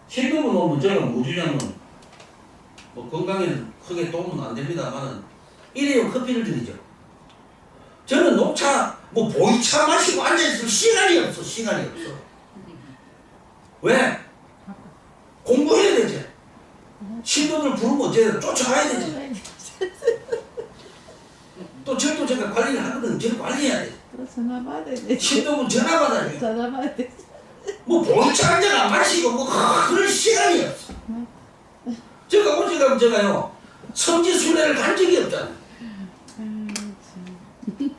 신금을 놓으면 제가 뭐 주냐면 뭐 건강에는 크게 도움은 안 됩니다만은 일회용 커피를 드리죠. 저는 녹차 뭐 보이차 마시고 앉아있을 시간이 없어. 시간이 없어. 왜? 공부해야 되지. 신도들 부르면 어째야 쫓아가야 되지. 또 저도 제가 관리를 하거든. 저를 관리해야 돼. 또 전화 받아야 돼. 신도분 전화 받아야 돼. 전화 받아야 돼. 뭐 보이차 한잔 안 마시고 뭐 그럴 시간이 없어. 제가 어제 가면 제가요 성지순례를 간 적이 없잖아요.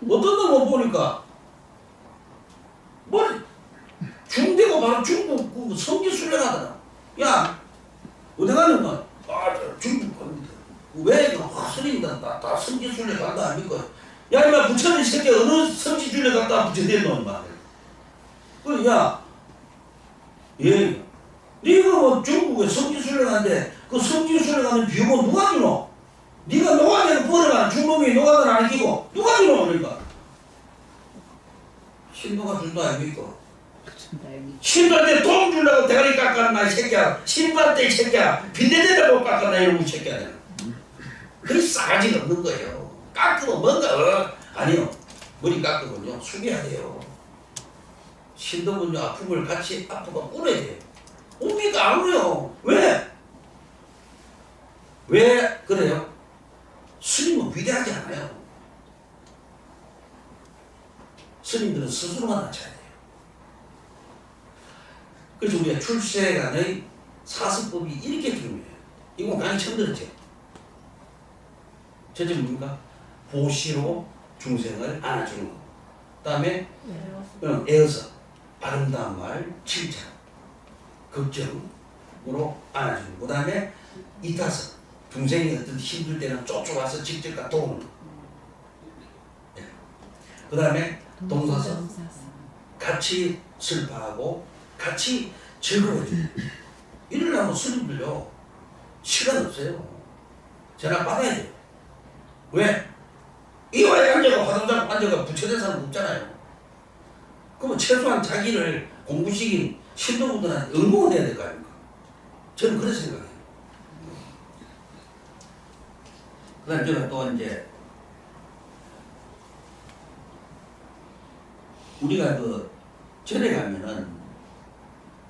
어떤 놈을 보니까 뭐 중대고 바로 중국 그 성지순례 가더라. 야 어디 가는 거야? 아저 중국 갑니다. 왜? 스님들 다 성지순례 간다 아닙니까? 야 이마 부처님 새끼 어느 성지순례 갔다 부처님 놈 그 야 예. 네가 뭐 중국에 성지순례 가는데 그 성지순례 가는 비용은 누가 주노? 네가 노가다를 벌어가는 중놈이 노가다를 안 끼고 누가 주노? 그러니까 신도가 준다 아닙니까? 신도한테 돈 주려고 대가리 깎았나 이 새끼야. 신도한테 이 새끼야 빈대대를 못 깎았나 이러고 이 새끼야. 그게 싸가지가 없는 거예요. 깎으면 뭔가 아니요 머리 깎으면요 숙여야 돼요. 신도군요 아픔을 같이 아프고 울어야 돼요. 웁니까? 안 울어요. 왜? 왜 그래요? 스님은 위대하지 않아요. 스님들은 스스로만 낮춰야 돼요. 그래서 우리가 출세간의 사습법이 이렇게 중요해요. 이거 강의 처음 들었죠? 첫째 뭡니까? 보시로 중생을 안아주는 거. 그 다음에 애어서 아름다운 말 칭찬 걱정으로 안아주는 거. 그 다음에 이타서 중생이 어떤 힘들 때는 쫓아와서 직접 가 도우는 거. 그 다음에 동사서 같이 슬퍼하고 같이 즐거워지고. 이러려면 스님들요 시간 없어요. 전화 받아야 돼요. 왜? 이와에 앉아가 화장장 앉아가 부처된 사람 없잖아요. 그러면 최소한 자기를 공부시킨 신도분들한테 응원을 해야 될 거 아닙니까? 저는 그렇게 생각해요. 그 다음에 제가 또 이제 우리가 그 절에 가면은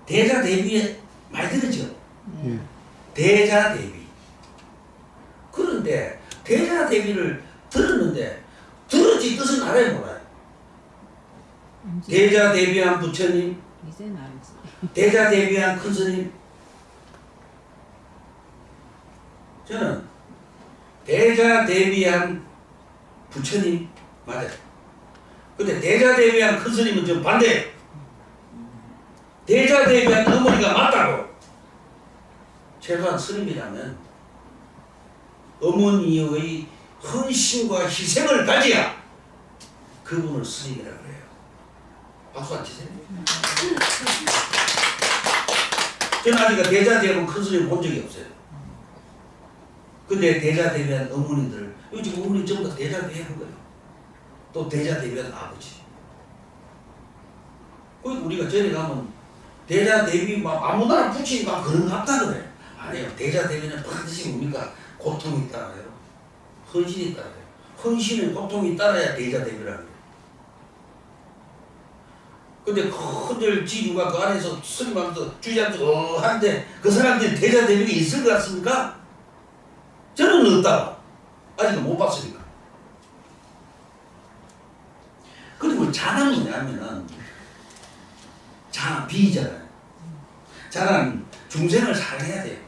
대자 대비 많이 들었죠? 예. 대자 대비. 그런데 대자 대비를 들었는데 들었지 뜻은 알아요 몰라요? 대자 대비한 부처님, 이제는 알지. 대자 대비한 큰 스님. 저는 대자 대비한 부처님 맞아요. 근데 대자 대비한 큰 스님은 좀 반대예요. 대자 대비한 어머니가 맞다고. 최소한 스님이라면 어머니의 헌신과 희생을 가져야 그분을 스님이라고 해요. 박수 안 치세요? 저는 아직 대자 대비한 큰 스님 본 적이 없어요. 근데 대자 대비한 어머니들, 요즘 어머니 전부 다 대자 대비한 거예요. 또 대자 대비한 아버지. 그리고 우리가 전에 가면 대자 대비 막 아무나 붙이니까 그런 것 같다 그래. 아니에요. 대자 대비는 반드시 뭡니까? 고통이 따라요. 헌신이 따라요. 헌신은 고통이 따라야 대자 대비라는 거예요. 근데 큰들 지주가 그 안에서 스님하면서 주지하면서 하는데 그 사람들이 대자 대비가 있을 것 같습니까? 저는 없다. 아직은 못 봤으니까. 그리고 자랑이 뭐냐면은 자랑 비잖아요. 자랑 중생을 사랑해야 돼요.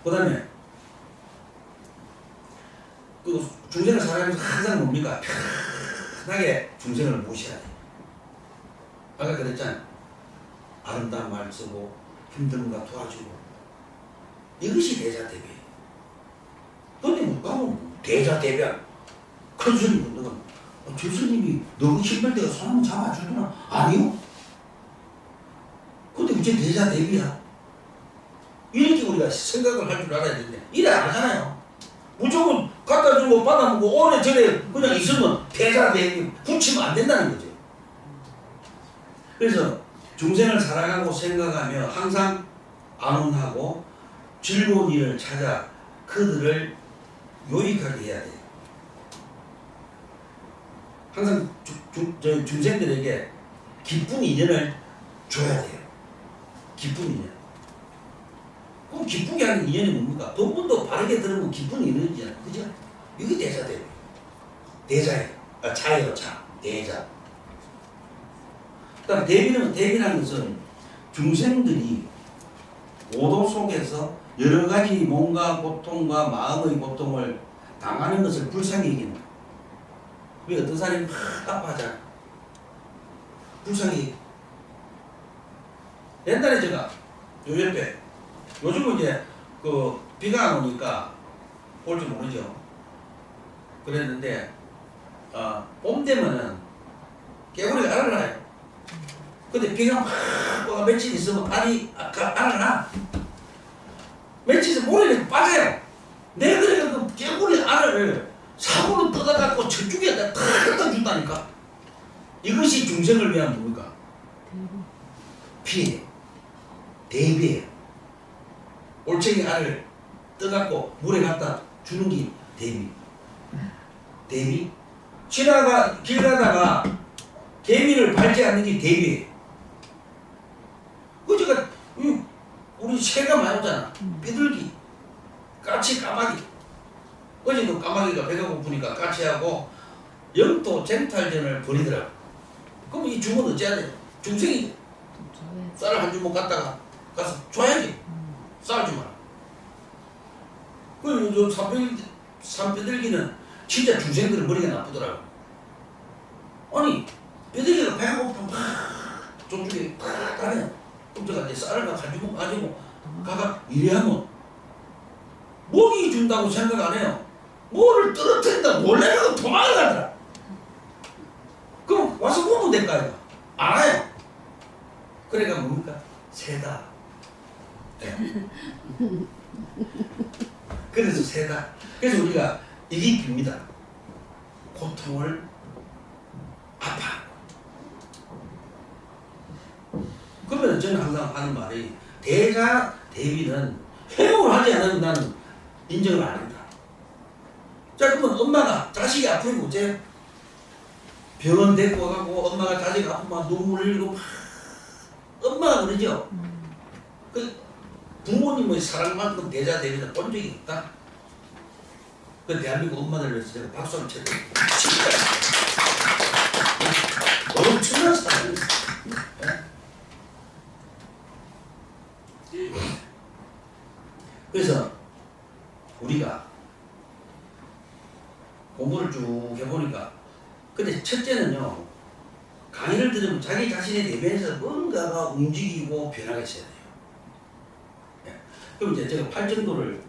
그 다음에 그 중생을 사랑하면서 항상 뭡니까? 편하게 중생을 모셔야 돼요. 아까 그랬잖아요. 아름다운 말 쓰고 힘든 거 도와주고 이것이 대자대비예요. 근데 못 가면 대자대비야. 큰 스님은 너가 저 스님이 너무 힘들 때가 손 한번 잡아주더라. 아니요. 어째 대자 대비야? 이렇게 우리가 생각을 할 줄 알아야 되는데 이래 안 하잖아요. 무조건 갖다 주고 받아먹고 오래 저래 그냥 있으면 대자 대비 붙이면 안 된다는 거죠. 그래서 중생을 사랑하고 생각하며 항상 안온하고 즐거운 일을 찾아 그들을 요익하게 해야 돼요. 항상 저희 중생들에게 기쁜 인연을 줘야 돼요. 기쁜 인연. 그럼 기쁘게 하는 인연이 뭡니까? 돈문도 바르게 들으면 기쁜 인연이잖아요. 그죠? 이게 대자돼요. 대자예요. 아, 자예요, 자. 대자. 그다음 대비라는 것은 중생들이 오도 속에서 여러 가지 몸과 고통과 마음의 고통을 당하는 것을 불쌍히 여기는 거예요. 왜 어떤 사람이 막 아파하잖아. 불쌍히. 옛날에 제가 요 옆에 요즘은 이제 그 비가 안 오니까 올 줄 모르죠. 그랬는데 봄 되면은 개구리가 알을 낳아요. 근데 비가 막 와 며칠 있으면 알을 낳아. 며칠 있으면 모래에 빠져요. 내 그래가 그 개구리 알을 사고로 뜯어갖고 저쪽에다 탁 갖다 준다니까. 이것이 중생을 위한 뭡니까? 피해. 대비예요. 올챙이 알을 떠갖고 물에 갖다 주는 게 대비. 대비? 길 가다가 개미를 밟지 않는 게 대비예요. 그 제가 우리 새가 많이 오잖아. 비둘기, 까치, 까마귀. 어제도 까마귀가 배가 고프니까 까치하고 영토 쟁탈전을 벌이더라고. 그럼 이 주문 어째야 돼? 중생이 쌀을 한 주먹 갖다가 가서 줘야지. 쌀 주마. 그 산비둘기는 진짜 중생들은 머리가 나쁘더라고. 아니 비둘기가 배가 고프면 막 저쪽에 팍 가네. 그럼 제가 이제 쌀을 한 주먹 가지고 가가 이래하면 먹이 준다고 생각 안 해요. 뭐를 떨어뜨린다 놀래가고 도망을 가더라. 그럼 와서 보면 될까요? 알아요. 그러니까 뭡니까? 새다. 네. 그래서 새다. 그래서 우리가 이게 빕니다. 고통을 아파. 그러면 저는 항상 하는 말이 대자 대비는 회복을 하지 않으면 나는 인정을 안 한다. 자 그러면 엄마가 자식이 아프면 어째? 병원 데리고 가고 엄마가 자식 아프면 눈물 흘리고 막 엄마가 그러죠. 그 부모님의 사랑만큼 대자 대비는 본 적이 없다. 그 대한민국 엄마들 위해서 제가 박수 한번 쳐드립니다. 엄청난 사랑입니다. 그래서 우리가 공부를 쭉 해보니까 근데 첫째는요 강의를 들으면 자기 자신에 대면해서 뭔가가 움직이고 변화가 있어야 돼요. 네. 그럼 이제 제가 8정도를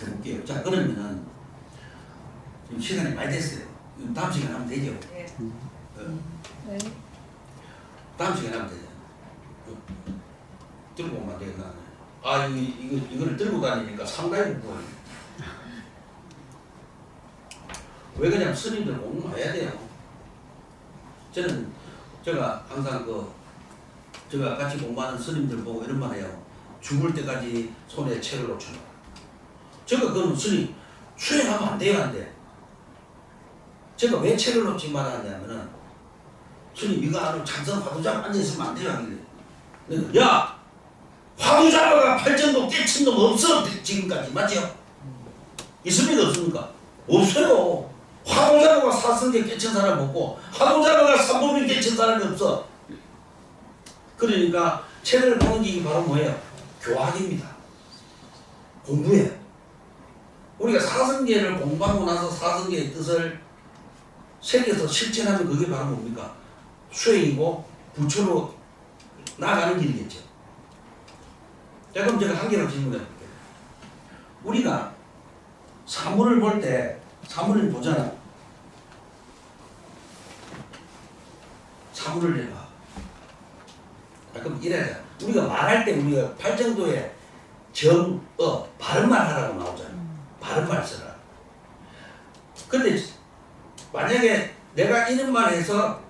해볼게요. 자 그러면은 지금 시간이 많이 됐어요. 다음 시간에 하면 되죠? 네. 네. 다음 시간에 하면 되죠. 들고 오면 안 되겠나? 이거를 들고 다니니까 상당히 무거워요. 왜 그냥 스님들 공부해야 돼요. 제가 항상 제가 같이 공부하는 스님들 보고 이런 말 해요. 죽을 때까지 손에 책을 놓쳐놔. 제가 그럼 스님 수행하면 안 돼요, 안 돼? 제가 왜 책을 놓지 말았냐면은 스님 이거 하루 장성 화두잡 앉아있으면 안 돼요 하길래 야! 화두잡아가 팔전도 깨친 놈 없어 지금까지 맞죠? 있습니까 없습니까? 없어요. 화두잡아가 사성제 깨친 사람 없고 화두잡아가 삼보민 깨친 사람이 없어. 그러니까 책을 보는 게 바로 뭐예요? 교학입니다. 공부예요. 우리가 사성제를 공부하고 나서 사성제의 뜻을 새겨서 실천하면 그게 바로 뭡니까? 수행이고 부처로 나아가는 길이겠죠. 자 그럼 제가 한 개로 질문해 볼게요. 우리가 사물을 볼 때 사물을 보잖아. 사물을 내봐. 그럼 이래자. 우리가 말할 때 우리가 팔정도에 바른말 하라고 나오잖아. 바른말 써라. 근데 만약에 내가 이런 말 해서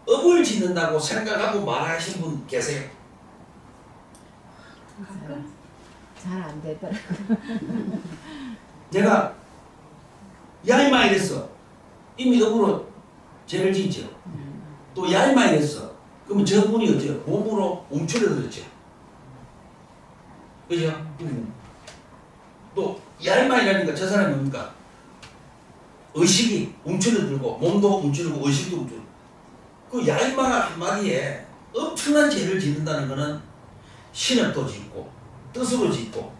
업을 짓는다고 생각하고 말하신 분 계세요? 잘 안 되더라고. 내가 야이마 이랬어. 이미 업으로 죄를 짓죠. 또 야이마 이랬어. 그러면 저분이 어때요? 몸으로 움츠러들었죠. 그죠? 또 야이마이라니까 저 사람이 뭡니까? 의식이 움츠러들고 몸도 움츠러들고 의식도 움츠러들고 그 야이마 한마디에 엄청난 죄를 짓는다는 것은 신업도 짓고 뜻으로 짓고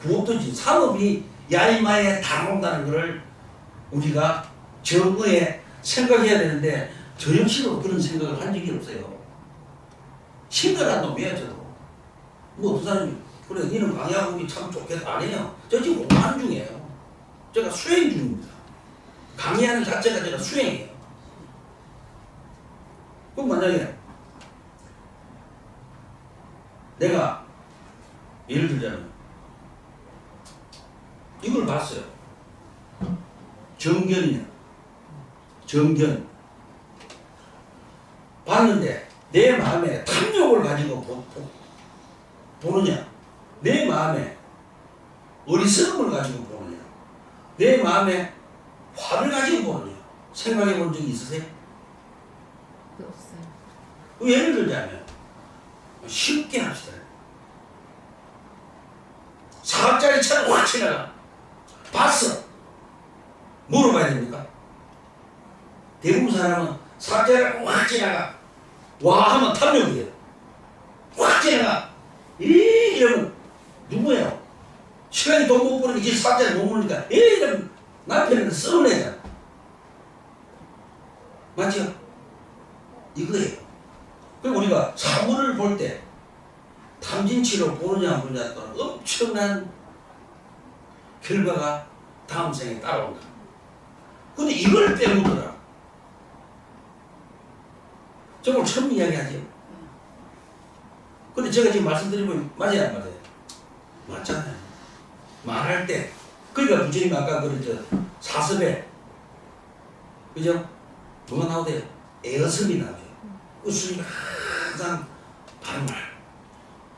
구업도 짓고 산업이 야이마에 당한다는 것을 우리가 정의에 생각해야 되는데 저 역시도 그런 생각을 한 적이 없어요. 심각한 놈이야 저도. 뭐 어떤 사람이 그래 니는 강의하고 참 좋겠다. 아니에요. 저 지금 공부하는 중이에요. 제가 수행 중입니다. 강의하는 자체가 제가 수행이에요. 그럼 만약에 내가 예를 들자면 이걸 봤어요. 정견이냐. 정견. 봤는데 내 마음에 탐욕을 가지고 보느냐. 내 마음에 어리석음을 가지고 보느냐. 내 마음에 화를 가지고 보느냐. 생각해 본 적이 있으세요? 없어요. 예를 들자면 쉽게 합시다. 4억짜리 차를 확 지나가. 봤어. 물어봐야 됩니까? 대부분 사람은 4억짜리를 확 지나가. 와 하면 탐욕이에요. 확 지나가. 이러면 누구예요? 시간이 돈 못 버는 게 4억짜리 못 먹으니까 이러면 남편은 썰어내잖아. 맞죠? 이거예요. 그리고 우리가 사물을 볼 때 탐진치로 보느냐 안 보느냐에 따라 엄청난 결과가 다음 생에 따라온다. 근데 이걸 빼먹더라. 저걸 처음 이야기하지. 근데 제가 지금 말씀드리면 맞아요 안 맞아요? 맞잖아요. 말할 때 그러니까 부처님 아까 그랬죠. 사섭에 그죠? 뭐가 나오대요? 애어섭이 나오죠. 그 스님이 항상 바른 말,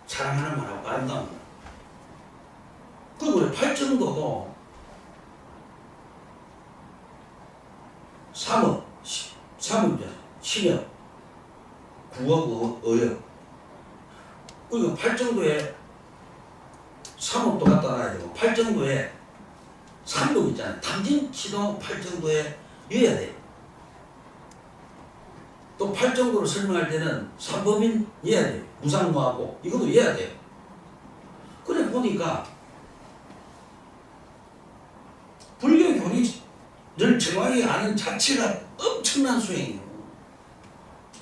사랑하는 말하고 아름다운 말. 그리고 우리 팔정도도 삼업, 신업, 구업, 어업. 그리고 팔정도에 삼업도 갖다 놔야 되고 팔정도에 삼독 있잖아요. 탐진치도 팔정도에 이어야 돼요. 또 팔정도를 설명할 때는 삼법인 이해야 돼요. 무상무하고 이것도 이해야 돼요. 그래 보니까 불교 교리를 정확히 아는 자체가 엄청난 수행이에요.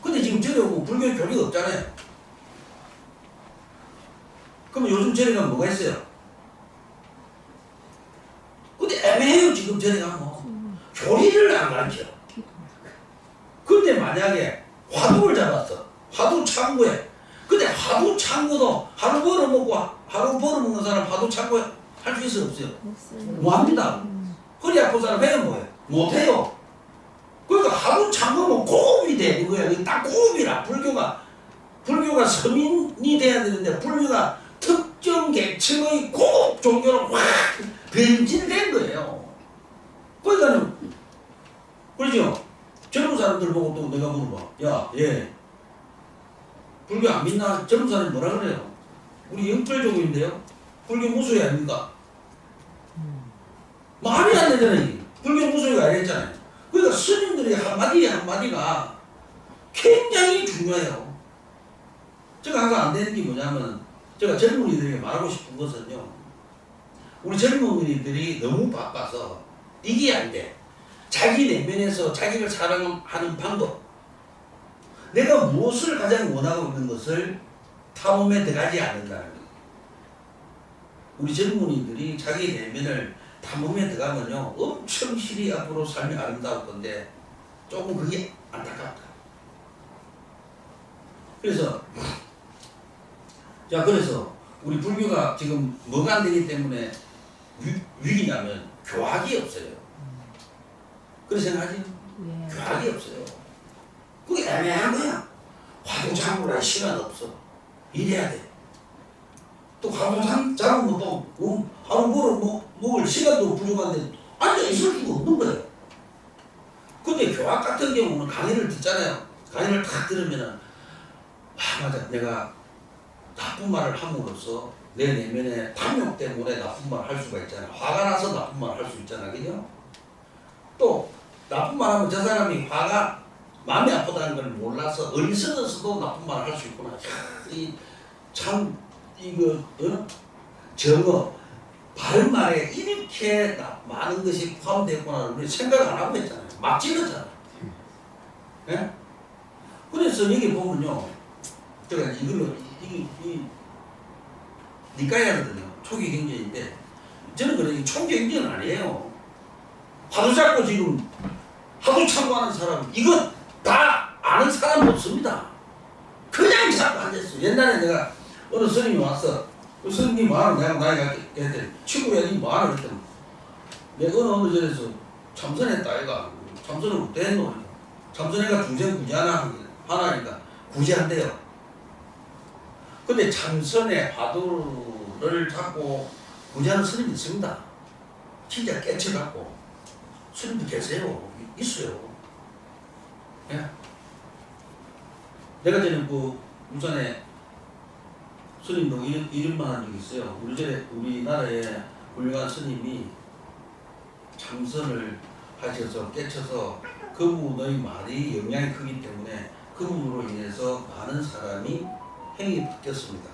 근데 지금 저래 보면 불교 교리가 없잖아요. 그러면 요즘 저래 가면 뭐가 있어요? 근데 애매해요. 지금 저래 가면 교리를 안 가르쳐. 근데 만약에 화두를 잡았어. 화두 창구에. 근데 화두 창구도 하루 벌어먹고 하루 벌어먹는 사람 화두 창구에 할 수 있어요? 없어요? 없어요. 뭐합니다. 허리 아픈 사람 해요 뭐예요? 못해요. 그러니까 하루 창구면 고급이 되는 거야. 이게 딱 고급이라. 불교가 서민이 돼야 되는데 불교가 특정 계층의 고급 종교로 확 변질된 거예요. 그러니까는 그렇죠? 젊은 사람들 보고 또 내가 물어봐. 야, 얘 불교 안 믿나? 젊은 사람이 뭐라 그래요? 우리 영별종인데요? 불교 무소위 아닙니까? 말이 안 되잖아요. 불교 무소위가 아니었잖아요. 그러니까 스님들의 한마디 한마디가 굉장히 중요해요. 제가 항상 안 되는 게 뭐냐면 제가 젊은이들에게 말하고 싶은 것은요. 우리 젊은이들이 너무 바빠서 이게 안 돼. 자기 내면에서 자기를 사랑하는 방법, 내가 무엇을 가장 원하고 있는 것을 탐험에 들어가지 않는다는 거예요. 우리 젊은이들이 자기 내면을 탐험에 들어가면요 엄청 실이 앞으로 삶이 아름다울 건데 조금 그게 안타깝다. 그래서 자, 그래서 우리 불교가 지금 뭐가 안 되기 때문에 위기냐면 교학이 없어요. 그렇게 생각하지? 예. 교학이 없어요. 그게 애매한 거야. 화두 잡으라 시간 없어. 이래야 돼. 또 화두 잡으면 또 하루 먹을 시간도 부족한데 앉아 있을 수가 없는 거예요. 근데 교학 같은 경우는 강의를 듣잖아요. 강의를 딱 들으면은 맞아, 내가 나쁜 말을 함으로써 내 내면의 탐욕 때문에 나쁜 말을 할 수가 있잖아. 화가 나서 나쁜 말을 할 수 있잖아, 그죠? 또 나쁜 말 하면 저 사람이 화가 마음이 아프다는 걸 몰라서 어리석어서도 나쁜 말을 할 수 있구나. 참 이거 정어 바른 말에 이렇게 많은 것이 포함되었구나를 우리 생각 안 하고 있잖아요. 막 찔렀잖아. 예? 그래서 여기 보면요, 제가 이걸로 이 니까야거든요. 초기 경전인데 저는 그래 총경전은 아니에요. 화두 잡고 지금 화두 참고하는 사람 이거 다 아는 사람 없습니다. 그냥 잡고 앉았어. 옛날에 내가 어느 스님이 왔어. 그 스님이 뭐하노? 내가 나이가 했더니 친구야 니 뭐하노? 그랬더니 내가 어느 절에서 참선했다 아이가. 참선을 어때 했노? 참선해가 중생 구제 하나니까 구제한대요. 근데 참선의 화두를 잡고 구제하는 스님이 있습니다. 진짜 깨쳐갖고 스님도 계세요. 있어요. 예? 내가 전에 그 울산에 스님도 이름만 한 적이 있어요. 우리나라에 훌륭한 스님이 참선을 하셔서 깨쳐서 그분의 말이 영향이 크기 때문에 그분으로 인해서 많은 사람이 행위 바뀌었습니다.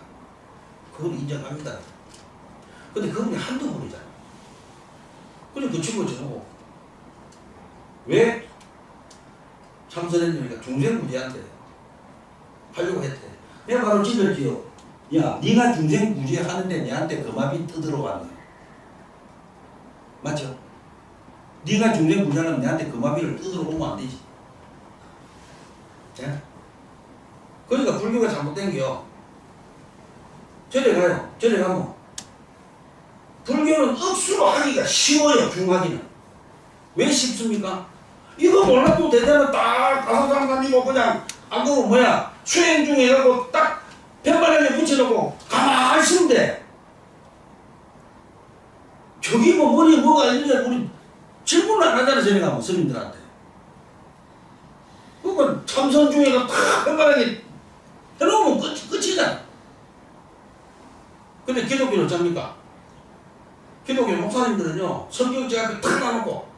그걸 인정합니다. 근데 그분이 한두 분이잖아. 그래서 그 친구가 저보고 왜 참선했냐니까 중생구제한테 하려고 했대. 내가 바로 찔렀지요. 야, 네가 중생구제 하는데 내한테 금압이 뜯으러왔네. 맞죠? 네가 중생구제하면 내한테 금압이를 뜯으러 오면 안 되지. 자? 그러니까 불교가 잘못된 게요. 절에 가요. 절에 가면 불교는 억수로 하기가 쉬워요. 중하기는. 왜 쉽습니까? 이거 몰라도 되잖아. 딱 가서장 다니고 그냥 안 그러면 뭐야 수행 중에 해갖고 딱 뱃바닥에 붙여놓고 가만히 있으면 돼. 저기 뭐 머리에 뭐가 있는지 우리 질문을 안 하잖아. 저리 가면 스님들한테. 그건 참선 중에가 딱 뱃바닥에 해놓으면 끝이잖아. 근데 기독교는 어쩝니까? 기독교 목사님들은요 성경책 앞에 탁 놔놓고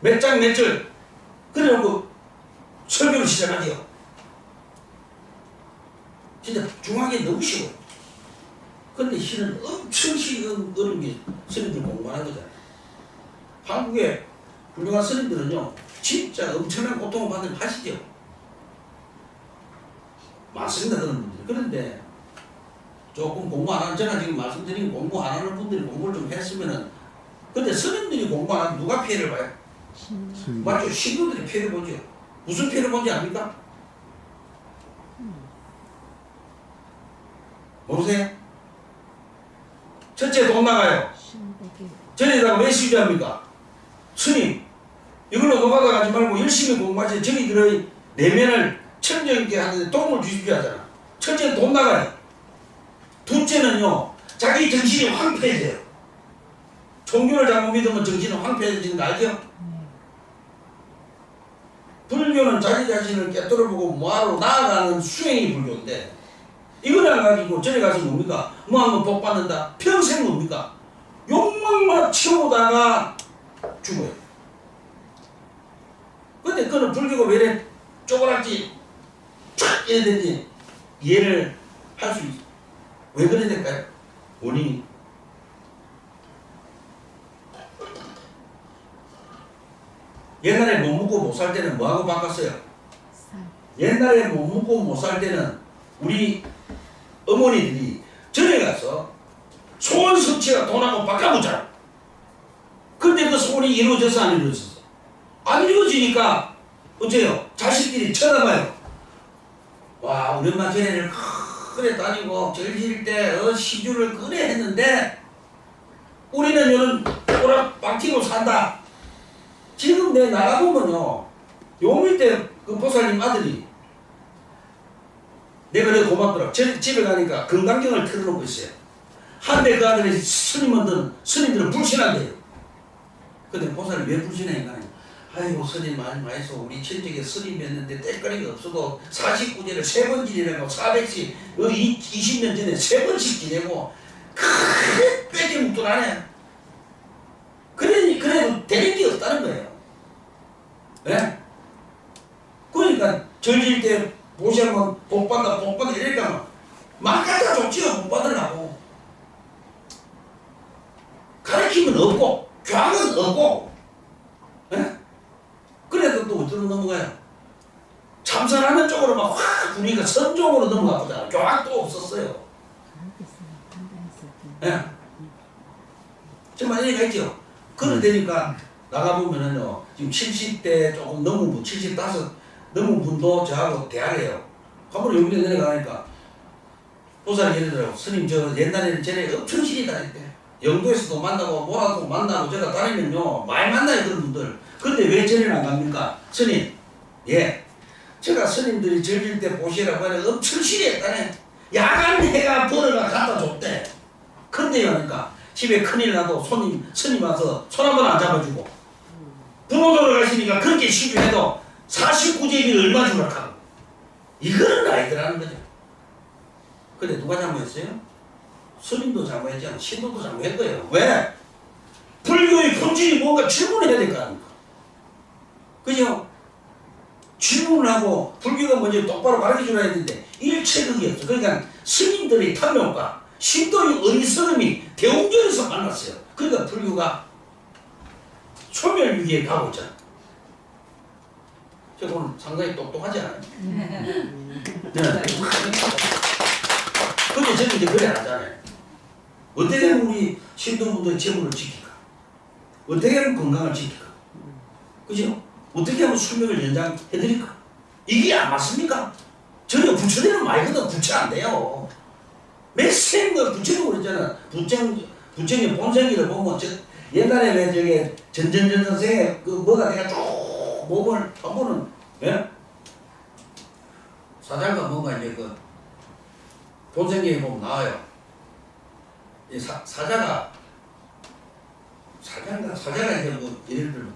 몇 장 몇 절 그래놓고 설교를 시작하지요. 진짜 중하기 너무 쉬워. 근데 실은 엄청 어려운 게 스님들 공부하는 거잖아요. 한국의 훌륭한 스님들은요 진짜 엄청난 고통을 받는 하시죠. 많습니다 그런 분들이. 그런데 조금 공부 안 하는, 제가 지금 말씀드린 공부 안 하는 분들이 공부를 좀 했으면은, 근데 스님들이 공부 안 하면 누가 피해를 봐요? 맞죠? 신도들이 피해를 보죠. 무슨 피해를 본지 압니까? 모르세요? 첫째 돈 나가요. 저희다가 왜 시주합니까? 스님, 이걸로 노가다 가지 말고 열심히 공부하지. 저희들의 내면을 청정있게 하는데 도움을 주십시오 하잖아. 첫째는 돈 나가요. 둘째는요, 자기 정신이 황폐해져요. 종교를 잘못 믿으면 정신은 황폐해지는 거 알죠? 불교는 자기 자신을 깨뜨려보고 뭐하러 나아가는 수행이 불교인데, 이거를 가지고 저리 가서 뭡니까? 뭐 하면 복 받는다? 평생 뭡니까? 욕망만 채우다가 죽어요. 근데 그는 불교가 왜 이래 쪼그랗지 촥 이래 되지 이해를 할 수 있어. 왜 그래 될까요? 원인이 옛날에 못 먹고 못 살 때는 뭐하고 바꿨어요? 옛날에 못 먹고 못 살 때는 우리 어머니들이 절에 가서 소원 성취가 돈하고 바꿔보자. 근데 그 소원이 이루어져서 안 이루어졌어? 안 이루어지니까 어째요? 자식들이 쳐다봐요. 와, 우리 엄마 전에는 그래 다니고 절질 때 시주를 그래 했는데 우리는 요런 오락방티고 산다. 지금 내 나가보면요 요 밑에 그 보살님 아들이 내가 그래 고맙더라. 집에 가니까 건강경을 틀어놓고 있어요. 한데 그 아들이 스님들은 불신한대요. 근데 보살님 왜 불신해인가? 아이고 스님 말씀하소. 우리 친척에 스님이었는데 때깔이가 없어도 49제를 3번 지내고 400씩 20년 전에 3번씩 지내고 크게 빼지 묵더라네. 그래도 되는 게 없다는 거예요. 예? 그러니까 절질 때 보시면 복받아 이러니까 막 갖다 줬지요. 복받으려고. 가르침은 없고 교학은 없고 예? 그래도 또 어디로 넘어가요? 참선하는 쪽으로 막 확 우리가 선종으로 넘어가보자. 교학도 없었어요. 예? 정말 이해가 있죠? 그럴 때니까 나가보면은요 지금 70대 조금 넘은 분, 75 넘은 분도 저하고 대화를 해요. 한번 여기 내려가니까 보살이 이러더라고. 스님 저 옛날에는 쟤네 엄청 신이 다녔대. 영도에서도 만나고 뭐라도 만나고 제가 다니면요 많이 만나요 그런 분들. 근데 왜 절에는 안 갑니까? 스님 예 제가 스님들이 절일 때 보시라고 하니까 엄청 신이했다네. 야간 해가 벌어가 갖다 줬대. 근데요 그러니까 집에 큰일 나도 스님 와서 손 한 번 안 잡아주고 부모 돌아가시니까 그렇게 시주해도 49제비를 얼마 주라 하고 이거는 아이들하는 거죠. 근데 누가 잘못했어요? 스님도 잘못했잖아. 신도도 잘못했어요. 왜? 불교의 본질이 뭔가 질문해야 될 거 아닙니까? 그죠? 질문을 하고 불교가 뭔지 똑바로 가르쳐줘야 했는데 일체극이 없어. 그러니까 스님들의 탐욕과 신도의 어리석음이 대웅전에서 만났어요. 그러니까 불교가 소멸위기에 가고 있잖아. 저 오늘 상당히 똑똑하지 않아요? 네. 근데 저는 이제 그래 안 하잖아요. 어떻게 하면 우리 신도분들의 재물을 지킬까? 어떻게 하면 건강을 지킬까? 그죠? 어떻게 하면 수명을 연장해드릴까? 이게 안 맞습니까? 저희가 부처되는 말거든. 부처 안 돼요. 맥스가 부처라고 그랬잖아. 부처의 본성기를 보면 옛날에 왜 저게 전전전 선생의 그 뭐가 내가 쭉 몸을 한번은 예? 사자가 뭔가 이제 그 본성기에 보면 나와요. 이 사자가 이제 뭐 예를 들면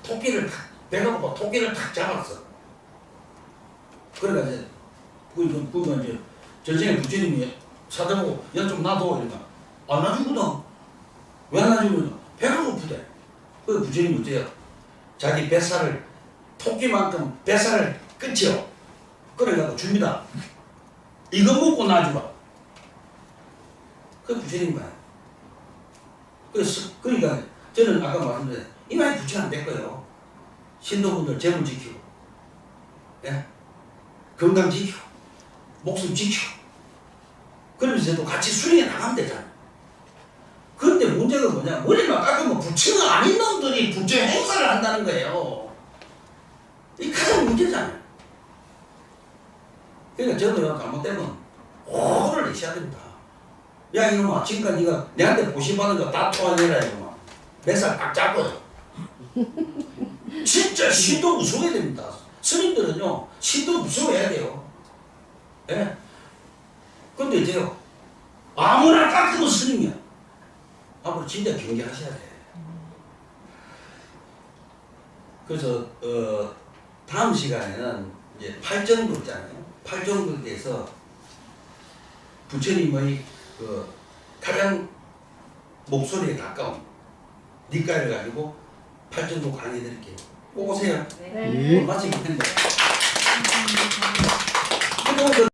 토끼를 탁 배가 고파 토끼를 탁 잡았어. 그러니까 이제 그거 이제 전생에 부처님이 사자 보고 야 좀 놔둬 이러니까 안 놔주거든. 왜 안 놔주거든? 배가 고프대. 그 부처님이 어때요? 자기 뱃살을 토끼만큼 뱃살을 끊지요. 그래가지고 줍니다. 이거 먹고 놔주라. 그 부처님 거야. 그러니까 저는 아까 말씀드린 이 말이 부처 안 될 거예요. 신도분들 재물 지키고, 예? 건강 지키고, 목숨 지키고, 그러면서 또 같이 수행해 나가면 되잖아요. 그런데 문제가 뭐냐? 머리만 깎으면 부처가 아닌 놈들이 부처 행사를 한다는 거예요. 이게 가장 문제잖아요. 그러니까 저도요, 잘못되면 호를 내셔야 됩니다. 야, 이놈아, 지금까지 네가 내한테 보신받은 거 다 토해내라, 이놈아. 몇 살 딱 잡고요. 진짜 신도 무서워야 됩니다. 스님들은요, 신도 무서워해야 돼요. 예? 근데 이제요, 아무나 깎으면 스님이야. 앞으로 진짜 경계하셔야 돼. 그래서, 다음 시간에는 이제 팔정도 있잖아요. 팔정도에 대해서 부처님의 그 가장 목소리에 가까운 니까를 가지고 팔정도 강의 드릴게요. 꼭 오세요. 네. 마치겠는데.